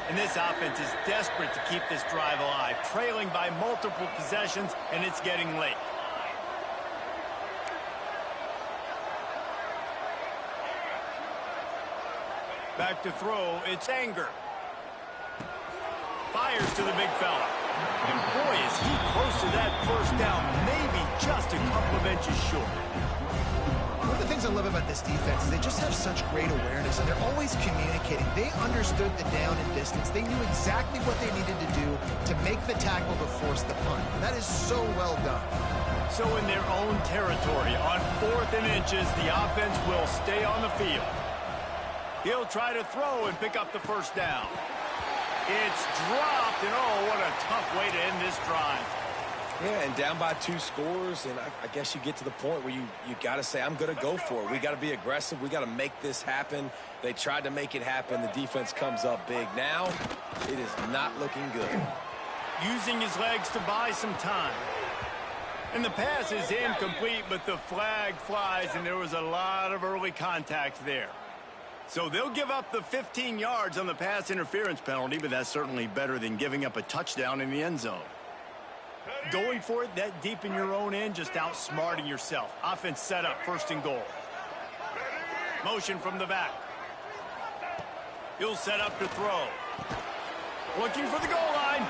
Speaker 1: And this offense is desperate to keep this drive alive, trailing by multiple possessions, and it's getting late. Back to throw, it's Anger. Fires to the big fella. And boy, is he close to that first down, maybe just a couple of inches short.
Speaker 3: One of the things I love about this defense is they just have such great awareness, and they're always communicating. They understood the down and distance. They knew exactly what they needed to do to make the tackle to force the punt. And that is so well done.
Speaker 1: So in their own territory, on 4th and inches, the offense will stay on the field. He'll try to throw and pick up the first down. It's dropped, and oh, what a tough way to end this drive.
Speaker 2: Yeah, and down by 2 scores, and I guess you get to the point where you got to say, I'm going to go for it. We got to be aggressive. We got to make this happen. They tried to make it happen. The defense comes up big. Now, it is not looking good.
Speaker 1: Using his legs to buy some time. And the pass is incomplete, but the flag flies, and there was a lot of early contact there. So they'll give up the 15 yards on the pass interference penalty, but that's certainly better than giving up a touchdown in the end zone. Going for it that deep in your own end, just outsmarting yourself. Offense set up, 1st and goal. Motion from the back. He'll set up to throw. Looking for the goal line.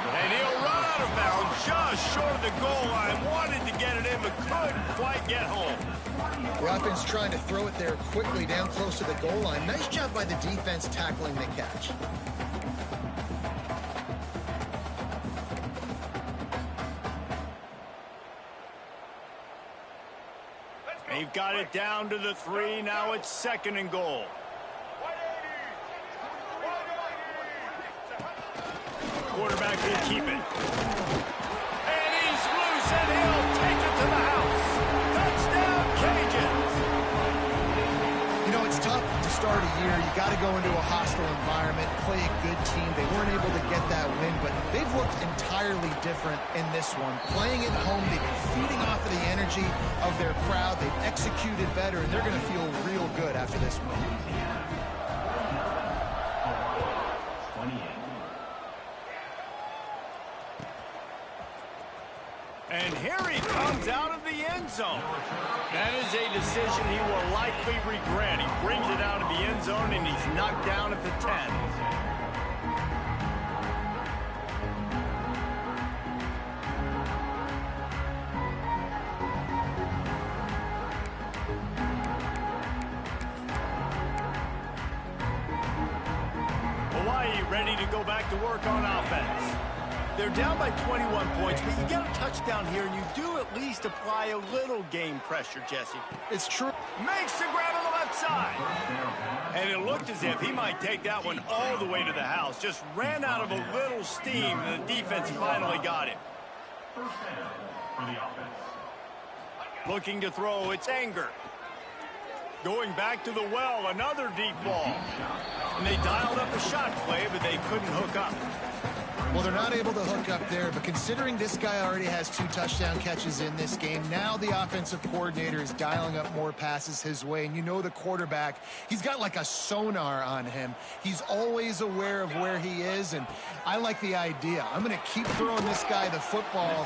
Speaker 1: And he'll run out of bounds just short of the goal line. Wanted to get it in, but couldn't quite get home.
Speaker 3: The offense trying to throw it there quickly down close to the goal line. Nice job by the defense tackling the catch.
Speaker 1: They've got it down to the 3. Now it's 2nd and goal. Quarterback will keep it. And he's loose, and he'll take it to the house. Touchdown, Cajuns.
Speaker 3: You know, it's tough to start a year. You got to go into a hostile environment, play a good team. They weren't able to get that win, but they've looked entirely different in this one. Playing at home, they've been feeding off of the energy of their crowd. They've executed better, and they're going to feel real good after this win.
Speaker 1: And here he comes out of the end zone. That is a decision he will likely regret. He brings it out of the end zone, and he's knocked down at the 10. Hawaii ready to go back to work on offense. They're down by 21 points, but you get a touchdown here, and you do at least apply a little game pressure, Jesse.
Speaker 3: It's true.
Speaker 1: Makes the grab on the left side. And it looked as if he might take that one all the way to the house. Just ran out of a little steam, and the defense finally got him. Looking to throw, it's Anger. Going back to the well, another deep ball. And they dialed up a shot play, but they couldn't hook up.
Speaker 3: Well, they're not able to hook up there, but considering this guy already has 2 touchdown catches in this game, now the offensive coordinator is dialing up more passes his way. And you know the quarterback, he's got like a sonar on him. He's always aware of where he is, and I like the idea. I'm going to keep throwing this guy the football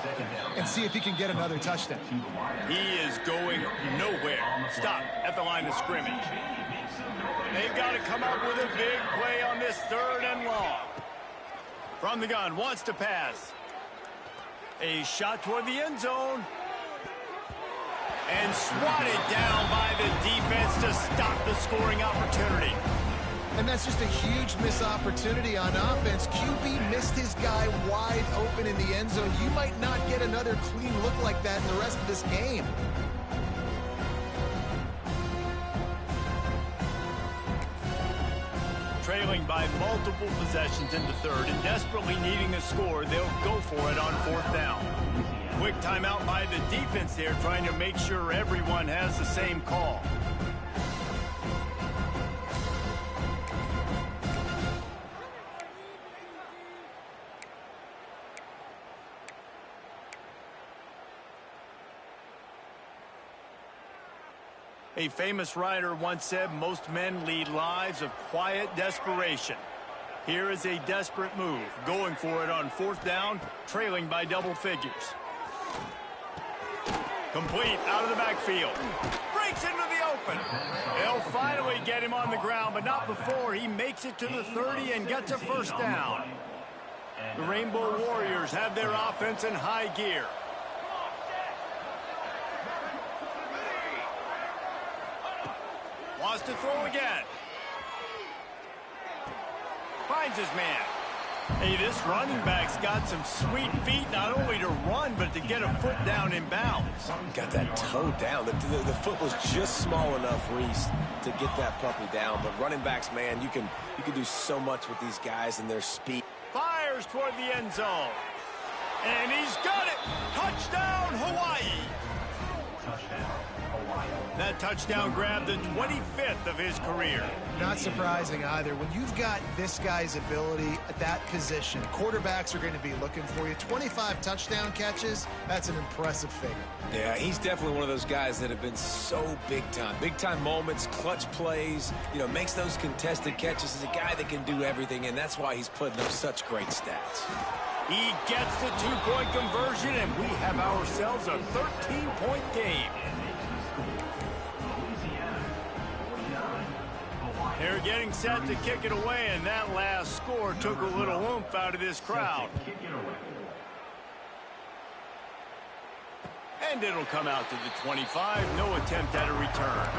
Speaker 3: and see if he can get another touchdown.
Speaker 1: He is going nowhere. Stop at the line of scrimmage. They've got to come up with a big play on this 3rd and long. From the gun, wants to pass. A shot toward the end zone. And swatted down by the defense to stop the scoring opportunity.
Speaker 3: And that's just a huge missed opportunity on offense. QB missed his guy wide open in the end zone. You might not get another clean look like that in the rest of this game.
Speaker 1: Trailing by multiple possessions in the third and desperately needing a score, they'll go for it on fourth down. Quick timeout by the defense there, trying to make sure everyone has the same call. A famous writer once said most men lead lives of quiet desperation. Here is a desperate move, going for it on fourth down, trailing by double figures. Complete out of the backfield. Breaks into the open. They'll finally get him on the ground, but not before he makes it to the 30 and gets a first down. The Rainbow Warriors have their offense in high gear. Wants to throw again. Finds his man. Hey, this running back's got some sweet feet, not only to run, but to get a foot down in bounds.
Speaker 2: Got that toe down. The foot was just small enough, Reese, to get that puppy down. But running backs, man, you can do so much with these guys and their speed.
Speaker 1: Fires toward the end zone. And he's got it. Touchdown, Hawaii. That touchdown grabbed the 25th of his career.
Speaker 3: Not surprising either. When you've got this guy's ability at that position, quarterbacks are going to be looking for you. 25 touchdown catches, that's an impressive figure.
Speaker 2: Yeah, he's definitely one of those guys that have been so big time. Big time moments, clutch plays, makes those contested catches. He's a guy that can do everything, and that's why he's putting up such great stats.
Speaker 1: He gets the two-point conversion, and we have ourselves a 13-point game. They're getting set to kick it away, and that last score took a little oomph out of this crowd. And it'll come out to the 25. No attempt at a return.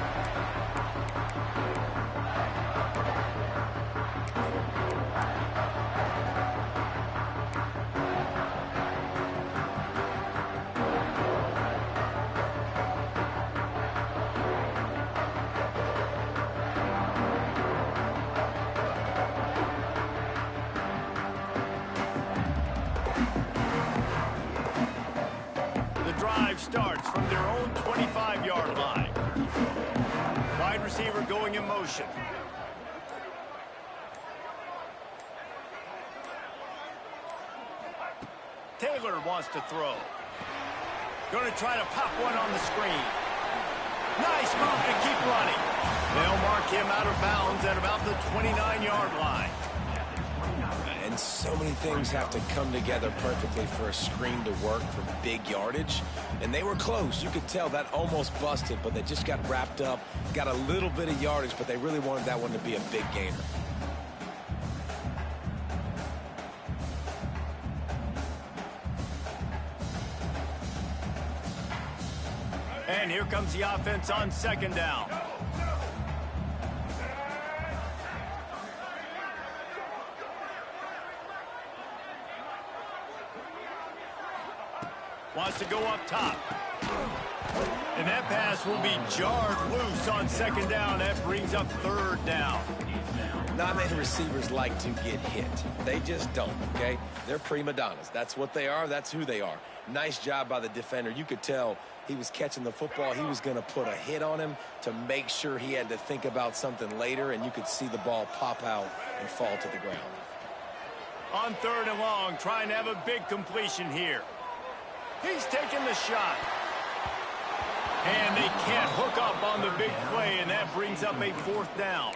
Speaker 1: Starts from their own 25-yard line. Wide receiver going in motion. Taylor wants to throw. Going to try to pop one on the screen. Nice move to keep running. They'll mark him out of bounds at about the 29-yard line.
Speaker 2: And so many things have to come together perfectly for a screen to work for big yardage. And they were close. You could tell that almost busted, but they just got wrapped up, got a little bit of yardage, but they really wanted that one to be a big gainer.
Speaker 1: And here comes the offense on second down. Wants to go up top. And that pass will be jarred loose on second down. That brings up third down.
Speaker 2: Not many receivers like to get hit. They just don't, okay? They're prima donnas. That's what they are. That's who they are. Nice job by the defender. You could tell he was catching the football. He was going to put a hit on him to make sure he had to think about something later, and you could see the ball pop out and fall to the ground.
Speaker 1: On third and long, trying to have a big completion here. He's taking the shot. And they can't hook up on the big play, and that brings up a fourth down.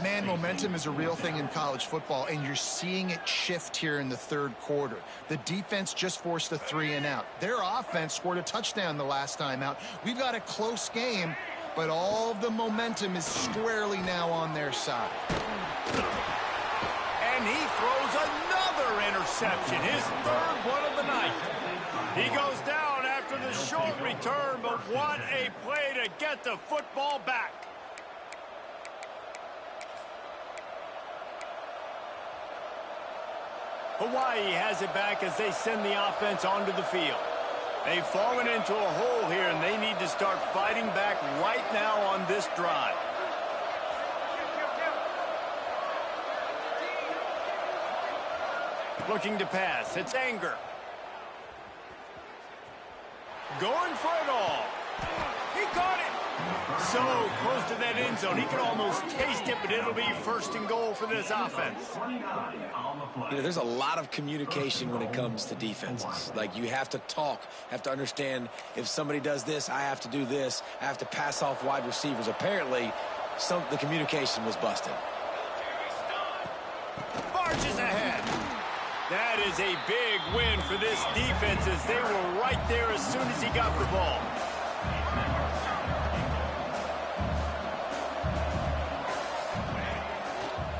Speaker 3: Man, momentum is a real thing in college football, and you're seeing it shift here in the third quarter. The defense just forced a 3-and-out. Their offense scored a touchdown the last time out. We've got a close game, but all of the momentum is squarely now on their side.
Speaker 1: And he throws another interception, his third one of the night. He goes down after the short return, but what a play to get the football back. Hawaii has it back as they send the offense onto the field. They've fallen into a hole here, and they need to start fighting back right now on this drive. Looking to pass. It's Anger. Going for it all. He caught it. So close to that end zone. He could almost taste it, but it'll be 1st and goal for this offense.
Speaker 2: You know, there's a lot of communication when it comes to defenses. Like, you have to talk, have to understand if somebody does this, I have to do this. I have to pass off wide receivers. Apparently, the communication was busted.
Speaker 1: Barges ahead. That is a big win for this defense as they were right there as soon as he got the ball.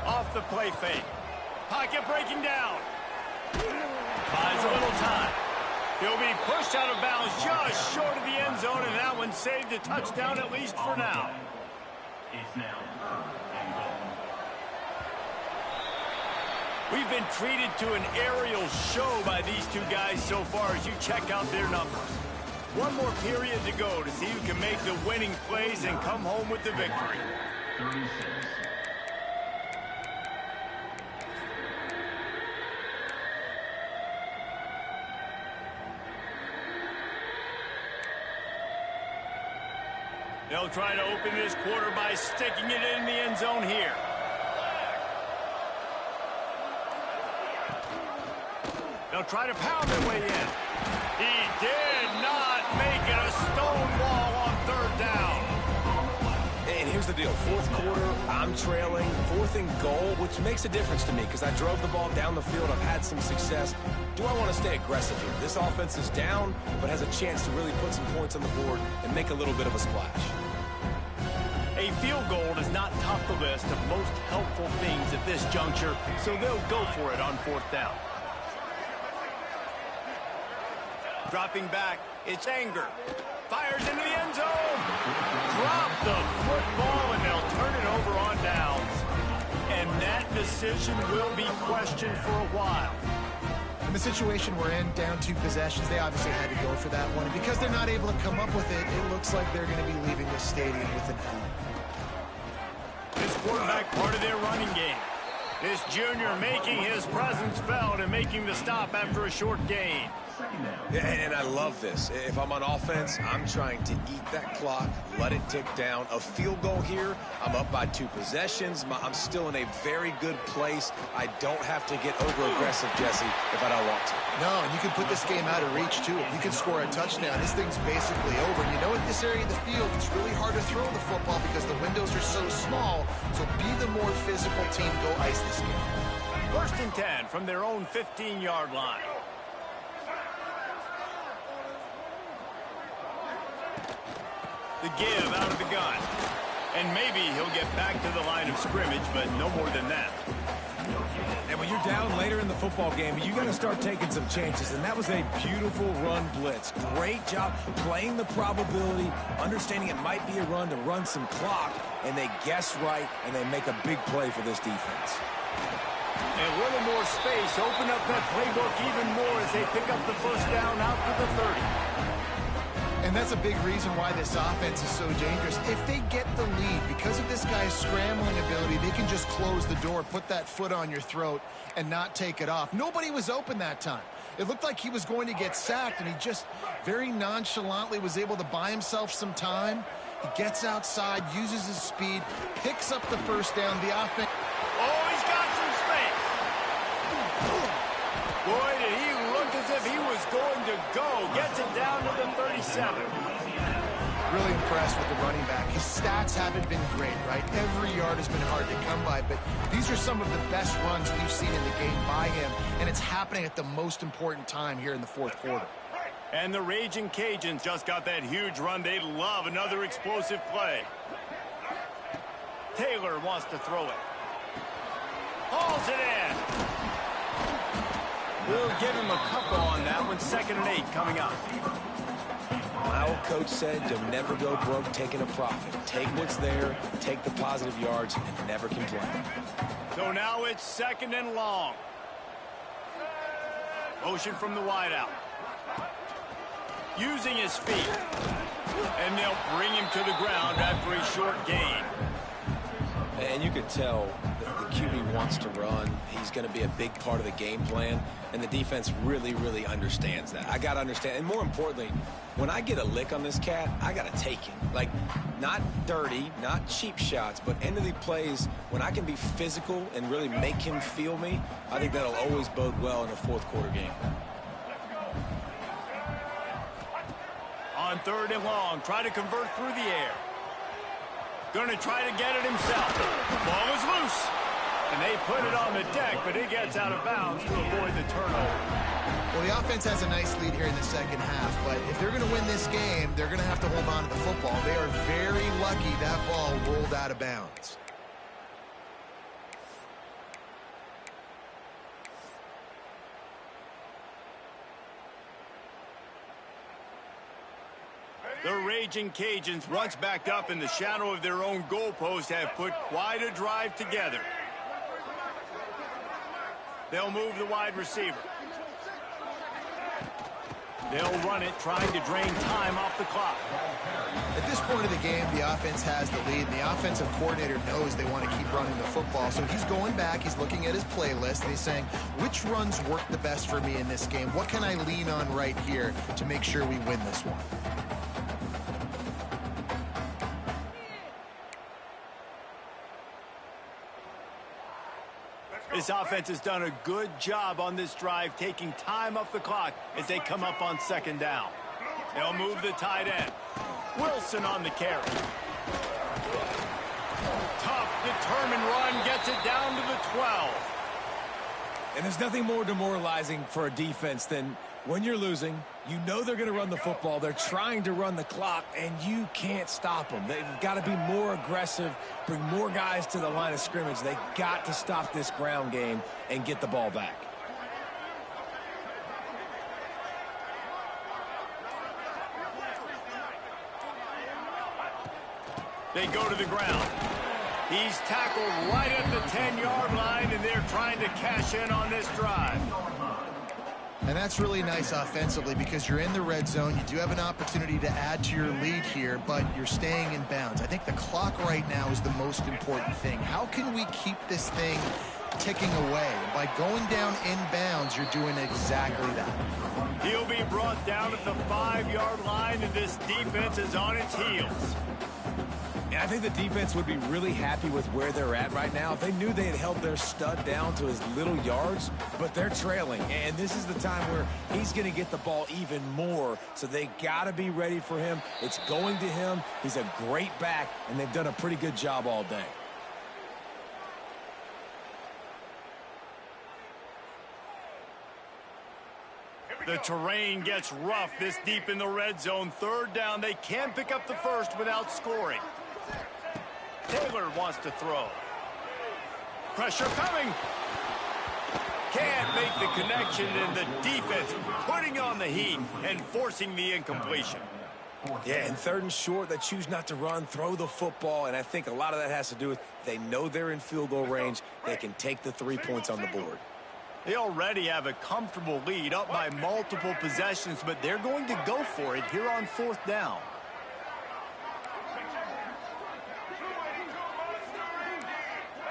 Speaker 1: Off the play fake. Pocket breaking down. Buys a little time. He'll be pushed out of bounds just short of the end zone, and that one saved a touchdown at least for now. We've been treated to an aerial show by these two guys so far as you check out their numbers. One more period to go to see who can make the winning plays and come home with the victory.
Speaker 5: 36.
Speaker 1: They'll try to open this quarter by sticking it in the end zone here. They'll try to pound their way in. He did not make it a stone wall on 3rd down.
Speaker 2: And here's the deal. 4th quarter, I'm trailing. 4th and goal, which makes a difference to me because I drove the ball down the field. I've had some success. Do I want to stay aggressive here? This offense is down, but has a chance to really put some points on the board and make a little bit of a splash.
Speaker 1: A field goal does not top the list of most helpful things at this juncture, so they'll go for it on 4th down. Dropping back, it's Anger. Fires into the end zone. Drop the football, and they'll turn it over on downs. And that decision will be questioned for a while.
Speaker 3: In the situation we're in, down 2 possessions, they obviously had to go for that one. And because they're not able to come up with it, it looks like they're going to be leaving the stadium with an L.
Speaker 1: This quarterback part of their running game. This junior making his presence felt and making the stop after a short gain.
Speaker 2: And I love this. If I'm on offense, I'm trying to eat that clock, let it tick down. A field goal here, I'm up by 2 possessions. I'm still in a very good place. I don't have to get over-aggressive, Jesse, if I don't want to.
Speaker 3: No, and you can put this game out of reach, too. If you can score a touchdown, this thing's basically over. You know, at this area of the field, it's really hard to throw the football because the windows are so small. So be the more physical team. Go ice this game.
Speaker 1: 1st and 10 from their own 15-yard line. The give out of the gun. And maybe he'll get back to the line of scrimmage, but no more than that.
Speaker 2: And when you're down later in the football game, you got to start taking some chances. And that was a beautiful run blitz. Great job playing the probability, understanding it might be a run to run some clock, and they guess right, and they make a big play for this defense.
Speaker 1: A little more space, open up that playbook even more as they pick up the 1st down out to the 30.
Speaker 3: And that's a big reason why this offense is so dangerous. If they get the lead, because of this guy's scrambling ability, they can just close the door, put that foot on your throat, and not take it off. Nobody was open that time. It looked like he was going to get sacked, and he just very nonchalantly was able to buy himself some time. He gets outside, uses his speed, picks up the 1st down. The offense...
Speaker 1: Oh, he's got some space. Boy, did he look as if he was going to go. Gets it down to the 37.
Speaker 3: Really impressed with the running back. His stats haven't been great, right? Every yard has been hard to come by, but these are some of the best runs we've seen in the game by him, and it's happening at the most important time here in the 4th quarter.
Speaker 1: And the Raging Cajuns just got that huge run. They love another explosive play. Taylor wants to throw it. Hauls it in. We'll give him a couple on that one. 2nd and 8 coming up.
Speaker 2: My old coach said you'll never go broke taking a profit. Take what's there, take the positive yards, and never complain.
Speaker 1: So now it's 2nd and long. Motion from the wideout. Using his feet. And they'll bring him to the ground after a short gain.
Speaker 2: And you could tell the QB wants to run. He's going to be a big part of the game plan, and the defense really, really understands that. I got to understand, and more importantly, when I get a lick on this cat, I got to take him. Like, not dirty, not cheap shots, but end of the plays, when I can be physical and really make him feel me, I think that'll always bode well in a fourth quarter game.
Speaker 1: On 3rd and long, try to convert through the air. Going to try to get it himself. The ball is loose. And they put it on the deck, but it gets out of bounds to avoid the turnover.
Speaker 3: Well, the offense has a nice lead here in the second half, but if they're going to win this game, they're going to have to hold on to the football. They are very lucky that ball rolled out of bounds.
Speaker 1: The Raging Cajuns, once backed up in the shadow of their own goalpost, have put quite a drive together. They'll move the wide receiver. They'll run it, trying to drain time off the clock.
Speaker 3: At this point of the game, the offense has the lead, and the offensive coordinator knows they want to keep running the football. So he's going back, he's looking at his playlist, and he's saying, which runs work the best for me in this game? What can I lean on right here to make sure we win this one?
Speaker 1: This offense has done a good job on this drive, taking time off the clock as they come up on 2nd down. They'll move the tight end. Wilson on the carry. Tough, determined run gets it down to the 12.
Speaker 2: And there's nothing more demoralizing for a defense than when you're losing, you know they're going to run the football, they're trying to run the clock, and you can't stop them. They've got to be more aggressive, bring more guys to the line of scrimmage. They got to stop this ground game and get the ball back.
Speaker 1: They go to the ground. He's tackled right at the 10-yard line, and they're trying to cash in on this drive.
Speaker 3: And that's really nice offensively because you're in the red zone. You do have an opportunity to add to your lead here, but you're staying in bounds. I think the clock right now is the most important thing. How can we keep this thing ticking away? By going down in bounds, you're doing exactly that.
Speaker 1: He'll be brought down at the 5-yard line, and this defense is on its heels.
Speaker 2: And I think the defense would be really happy with where they're at right now. If they knew they had held their stud down to his little yards, but they're trailing. And this is the time where he's going to get the ball even more. So they got to be ready for him. It's going to him. He's a great back, and they've done a pretty good job all day.
Speaker 1: The terrain gets rough this deep in the red zone. 3rd down. They can pick up the first without scoring. Taylor wants to throw. Pressure coming. Can't make the connection, and the defense putting on the heat and forcing the incompletion.
Speaker 2: Yeah, and 3rd and short, they choose not to run, throw the football, and I think a lot of that has to do with they know they're in field goal range. They can take the 3 points on the board.
Speaker 1: They already have a comfortable lead, up by multiple possessions, but they're going to go for it here on 4th down.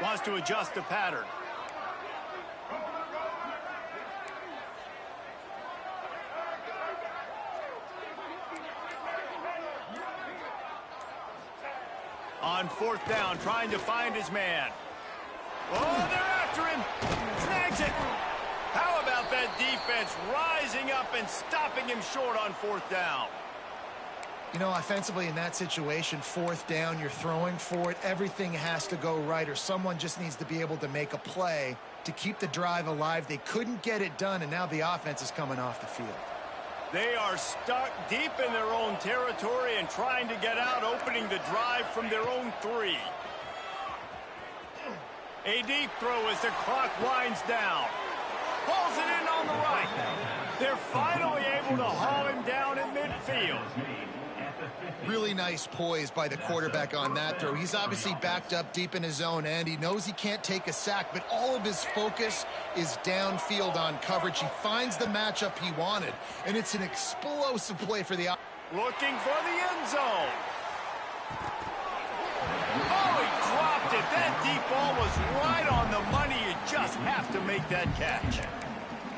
Speaker 1: Wants to adjust the pattern. On 4th down, trying to find his man. Oh, they're after him. Snags it. How about that defense rising up and stopping him short on 4th down?
Speaker 3: You know, offensively in that situation, 4th down, you're throwing for it. Everything has to go right, or someone just needs to be able to make a play to keep the drive alive. They couldn't get it done, and now the offense is coming off the field.
Speaker 1: They are stuck deep in their own territory and trying to get out, opening the drive from their own 3. A deep throw as the clock winds down. Pulls it in on the right. They're finally able to haul him down in midfield.
Speaker 3: Really nice poise by the quarterback on that throw. He's obviously backed up deep in his own end. He knows he can't take a sack, but all of his focus is downfield on coverage. He finds the matchup he wanted, and it's an explosive play for the...
Speaker 1: Looking for the end zone. Oh, he dropped it That deep ball was right on the money. You just have to make that catch.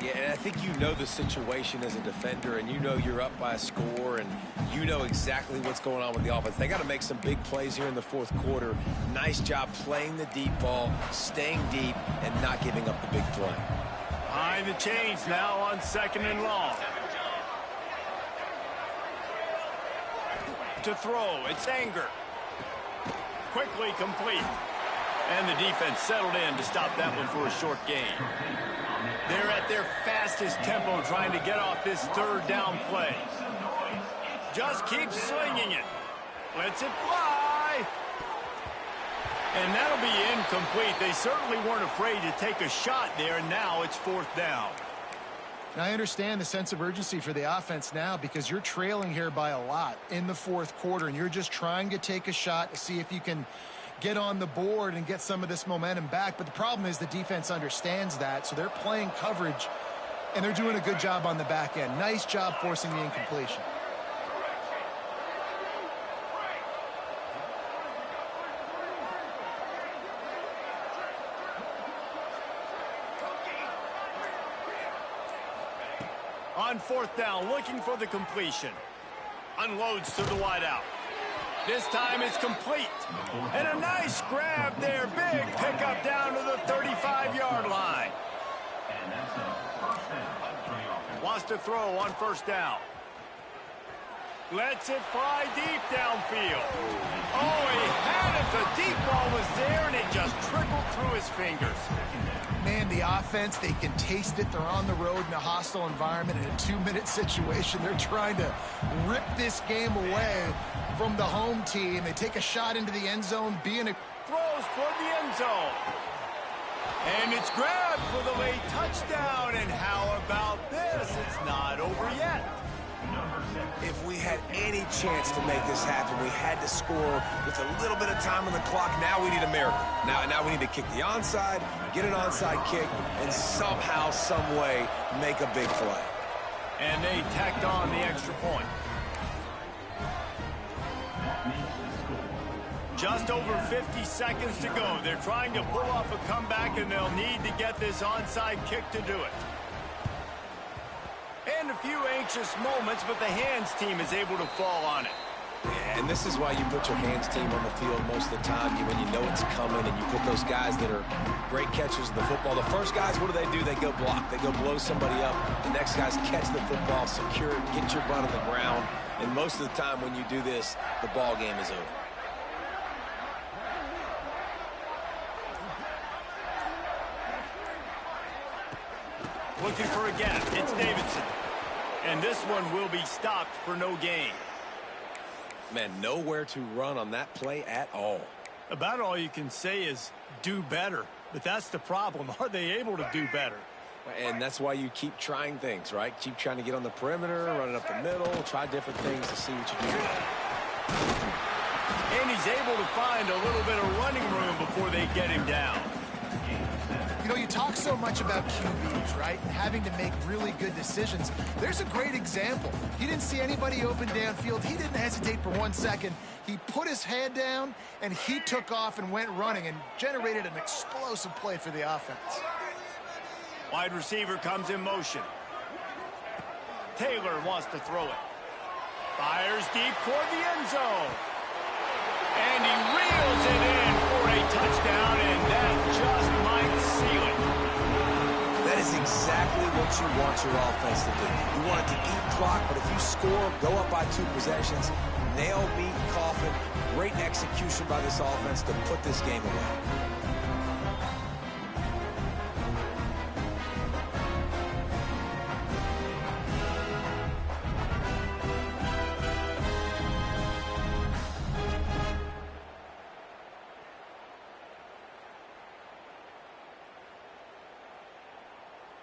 Speaker 2: Yeah, and I think you know the situation as a defender, and you know you're up by a score, and you know exactly what's going on with the offense. They got to make some big plays here in the fourth quarter. Nice job playing the deep ball, staying deep, and not giving up the big play.
Speaker 1: Behind the chains now on 2nd and long. To throw, it's Anger. Quickly complete. And the defense settled in to stop that one for a short gain. They're at their fastest tempo trying to get off this 3rd down play. Just keep slinging it. Lets it fly. And that'll be incomplete. They certainly weren't afraid to take a shot there, and now it's 4th down.
Speaker 3: Now, I understand the sense of urgency for the offense now because you're trailing here by a lot in the 4th quarter, and you're just trying to take a shot to see if you can get on the board and get some of this momentum back. But the problem is the defense understands that, so they're playing coverage, and they're doing a good job on the back end. Nice job forcing the incompletion.
Speaker 1: On 4th down, looking for the completion. Unloads to the wideout. This time it's complete. And a nice grab there. Big pickup down to the 35-yard line. Wants to throw on 1st down. Lets it fly deep downfield. Oh, he had it. The deep ball was there, and it just trickled through his fingers.
Speaker 3: Man, the offense, they can taste it. They're on the road in a hostile environment in a 2-minute situation. They're trying to rip this game away from the home team. They take a shot into the end zone,
Speaker 1: Throws for the end zone. And it's grabbed for the late touchdown. And how about this? It's not over yet.
Speaker 2: If we had any chance to make this happen, we had to score with a little bit of time on the clock. Now we need a miracle. Now we need to kick the onside, get an onside kick, and somehow, some way, make a big play.
Speaker 1: And they tacked on the extra point. Just over 50 seconds to go. They're trying to pull off a comeback, and they'll need to get this onside kick to do it. And a few anxious moments, but the hands team is able to fall on it.
Speaker 2: Yeah, and this is why you put your hands team on the field most of the time. When you know it's coming, and you put those guys that are great catchers of the football. The first guys, what do? They go block. They go blow somebody up. The next guys catch the football, secure it, get your butt on the ground. And most of the time when you do this, the ball game is over.
Speaker 1: Looking for a gap. It's Davidson. And this one will be stopped for no gain.
Speaker 2: Man, nowhere to run on that play at all.
Speaker 1: About all you can say is do better. But that's the problem. Are they able to do better?
Speaker 2: And that's why you keep trying things, right? Keep trying to get on the perimeter, run it up the middle, try different things to see what you can do.
Speaker 1: And he's able to find a little bit of running room before they get him down.
Speaker 3: You know, you talk so much about QBs, right? And having to make really good decisions. There's a great example. He didn't see anybody open downfield. He didn't hesitate for 1 second. He put his head down, and he took off and went running and generated an explosive play for the offense.
Speaker 1: Wide receiver comes in motion. Taylor wants to throw it. Fires deep toward the end zone. And he reels it in for a touchdown, and that just might seal it.
Speaker 2: That is exactly what you want your offense to do. You want it to eat clock, but if you score, go up by 2 possessions, nail, meet, coffin. Great execution by this offense to put this game away.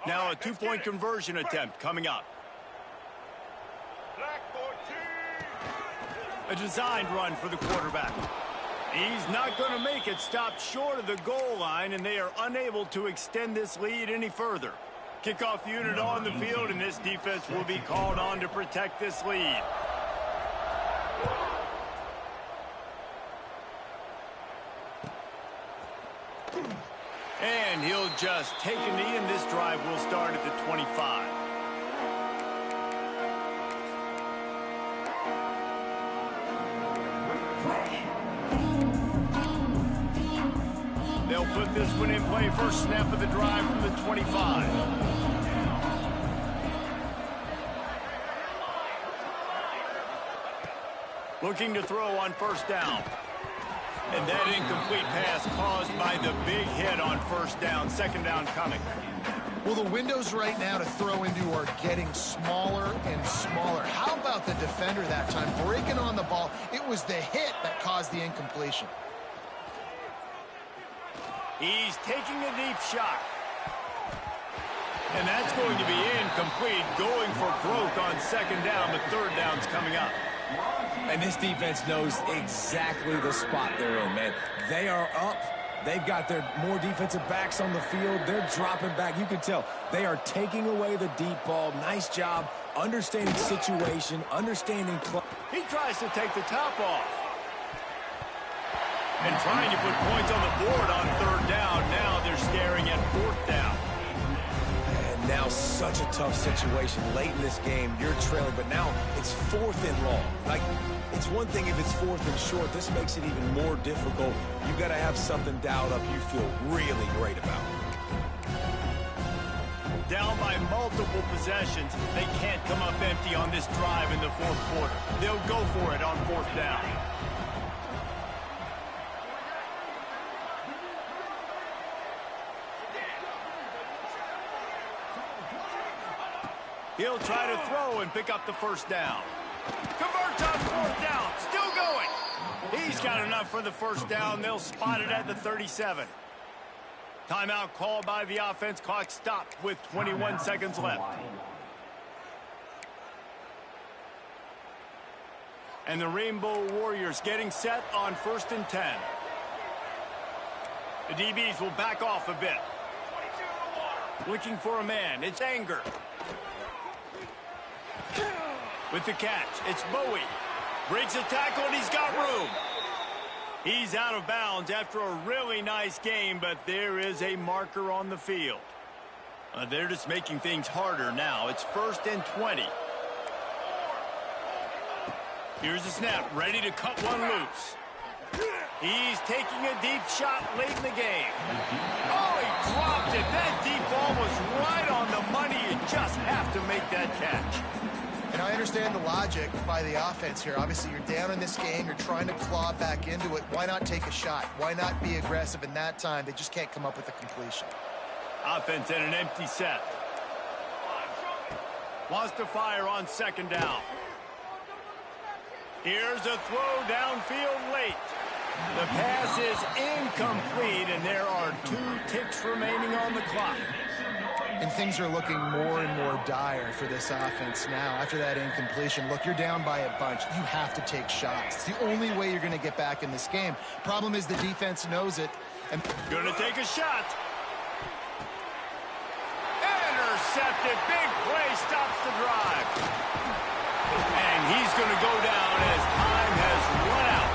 Speaker 1: Now a 2-point conversion attempt coming up. A designed run for the quarterback. He's not going to make it. Stopped short of the goal line, and they are unable to extend this lead any further. Kickoff unit on the field, and this defense will be called on to protect this lead. And he'll just take a knee, and this drive will start at the 25. They'll put this one in play. First snap of the drive from the 25. Looking to throw on first down. And that incomplete pass caused by the big hit on first down. Second down coming.
Speaker 3: Well, the windows right now to throw into are getting smaller and smaller. How about the defender that time breaking on the ball? It was the hit that caused the incompletion.
Speaker 1: He's taking a deep shot. And that's going to be incomplete. Going for growth on second down, but third down's coming up.
Speaker 2: And this defense knows exactly the spot they're in, man. They are up. They've got their more defensive backs on the field. They're dropping back. You can tell they are taking away the deep ball. Nice job understanding situation, understanding.
Speaker 1: He tries to take the top off. And trying to put points on the board on third down. Now they're staring at fourth down.
Speaker 2: And now such a tough situation late in this game. You're trailing, but now it's fourth and long. Like, it's one thing if it's fourth and short. This makes it even more difficult. You've got to have something dialed up you feel really great about.
Speaker 1: Down by multiple possessions. They can't come up empty on this drive in the fourth quarter. They'll go for it on fourth down. He'll try to throw and pick up the first down. Converts on fourth down. Still going. He's got enough for the first down. They'll spot it at the 37. Timeout called by the offense. Clock stopped with 21 seconds left. And the Rainbow Warriors getting set on 1st and 10. The DBs will back off a bit. Looking for a man. It's Anger. With the catch, it's Bowie. Breaks a tackle, and he's got room. He's out of bounds after a really nice game, but there is a marker on the field. They're just making things harder now. It's 1st and 20. Here's the snap, ready to cut one loose. He's taking a deep shot late in the game. Oh, he dropped it. That deep ball was right on the money. You just have to make that catch.
Speaker 3: And I understand the logic by the offense here. Obviously, you're down in this game. You're trying to claw back into it. Why not take a shot? Why not be aggressive in that time? They just can't come up with a completion.
Speaker 1: Offense in an empty set. Wants to fire on second down. Here's a throw downfield late. The pass is incomplete, and there are 2 ticks remaining on the clock.
Speaker 3: And things are looking more and more dire for this offense now. After that incompletion, look, you're down by a bunch. You have to take shots. It's the only way you're going to get back in this game. Problem is the defense knows it. And
Speaker 1: going to take a shot. Intercepted. Big play stops the drive. And he's going to go down as time has run out.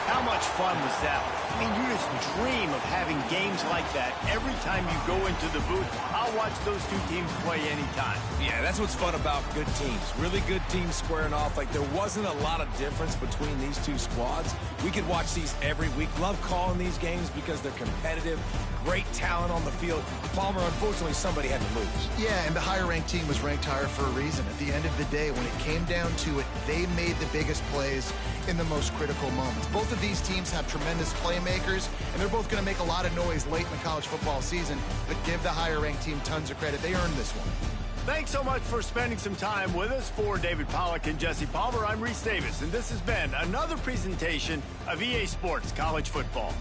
Speaker 1: How much fun was that? I mean, you just dream of having games like that every time you go into the booth. I'll watch those 2 teams play anytime.
Speaker 2: Yeah, that's what's fun about good teams. Really good teams squaring off. Like, there wasn't a lot of difference between these 2 squads. We could watch these every week. Love calling these games because they're competitive. Great talent on the field. Palmer, unfortunately, somebody had to lose.
Speaker 3: yeah, and the higher-ranked team was ranked higher for a reason. At the end of the day, when it came down to it, they made the biggest plays in the most critical moments. Both of these teams have tremendous playmakers, and they're both going to make a lot of noise late in the college football season, but give the higher-ranked team tons of credit. They earned this one.
Speaker 1: Thanks so much for spending some time with us. For David Pollack and Jesse Palmer, I'm Reese Davis, and this has been another presentation of EA Sports College Football.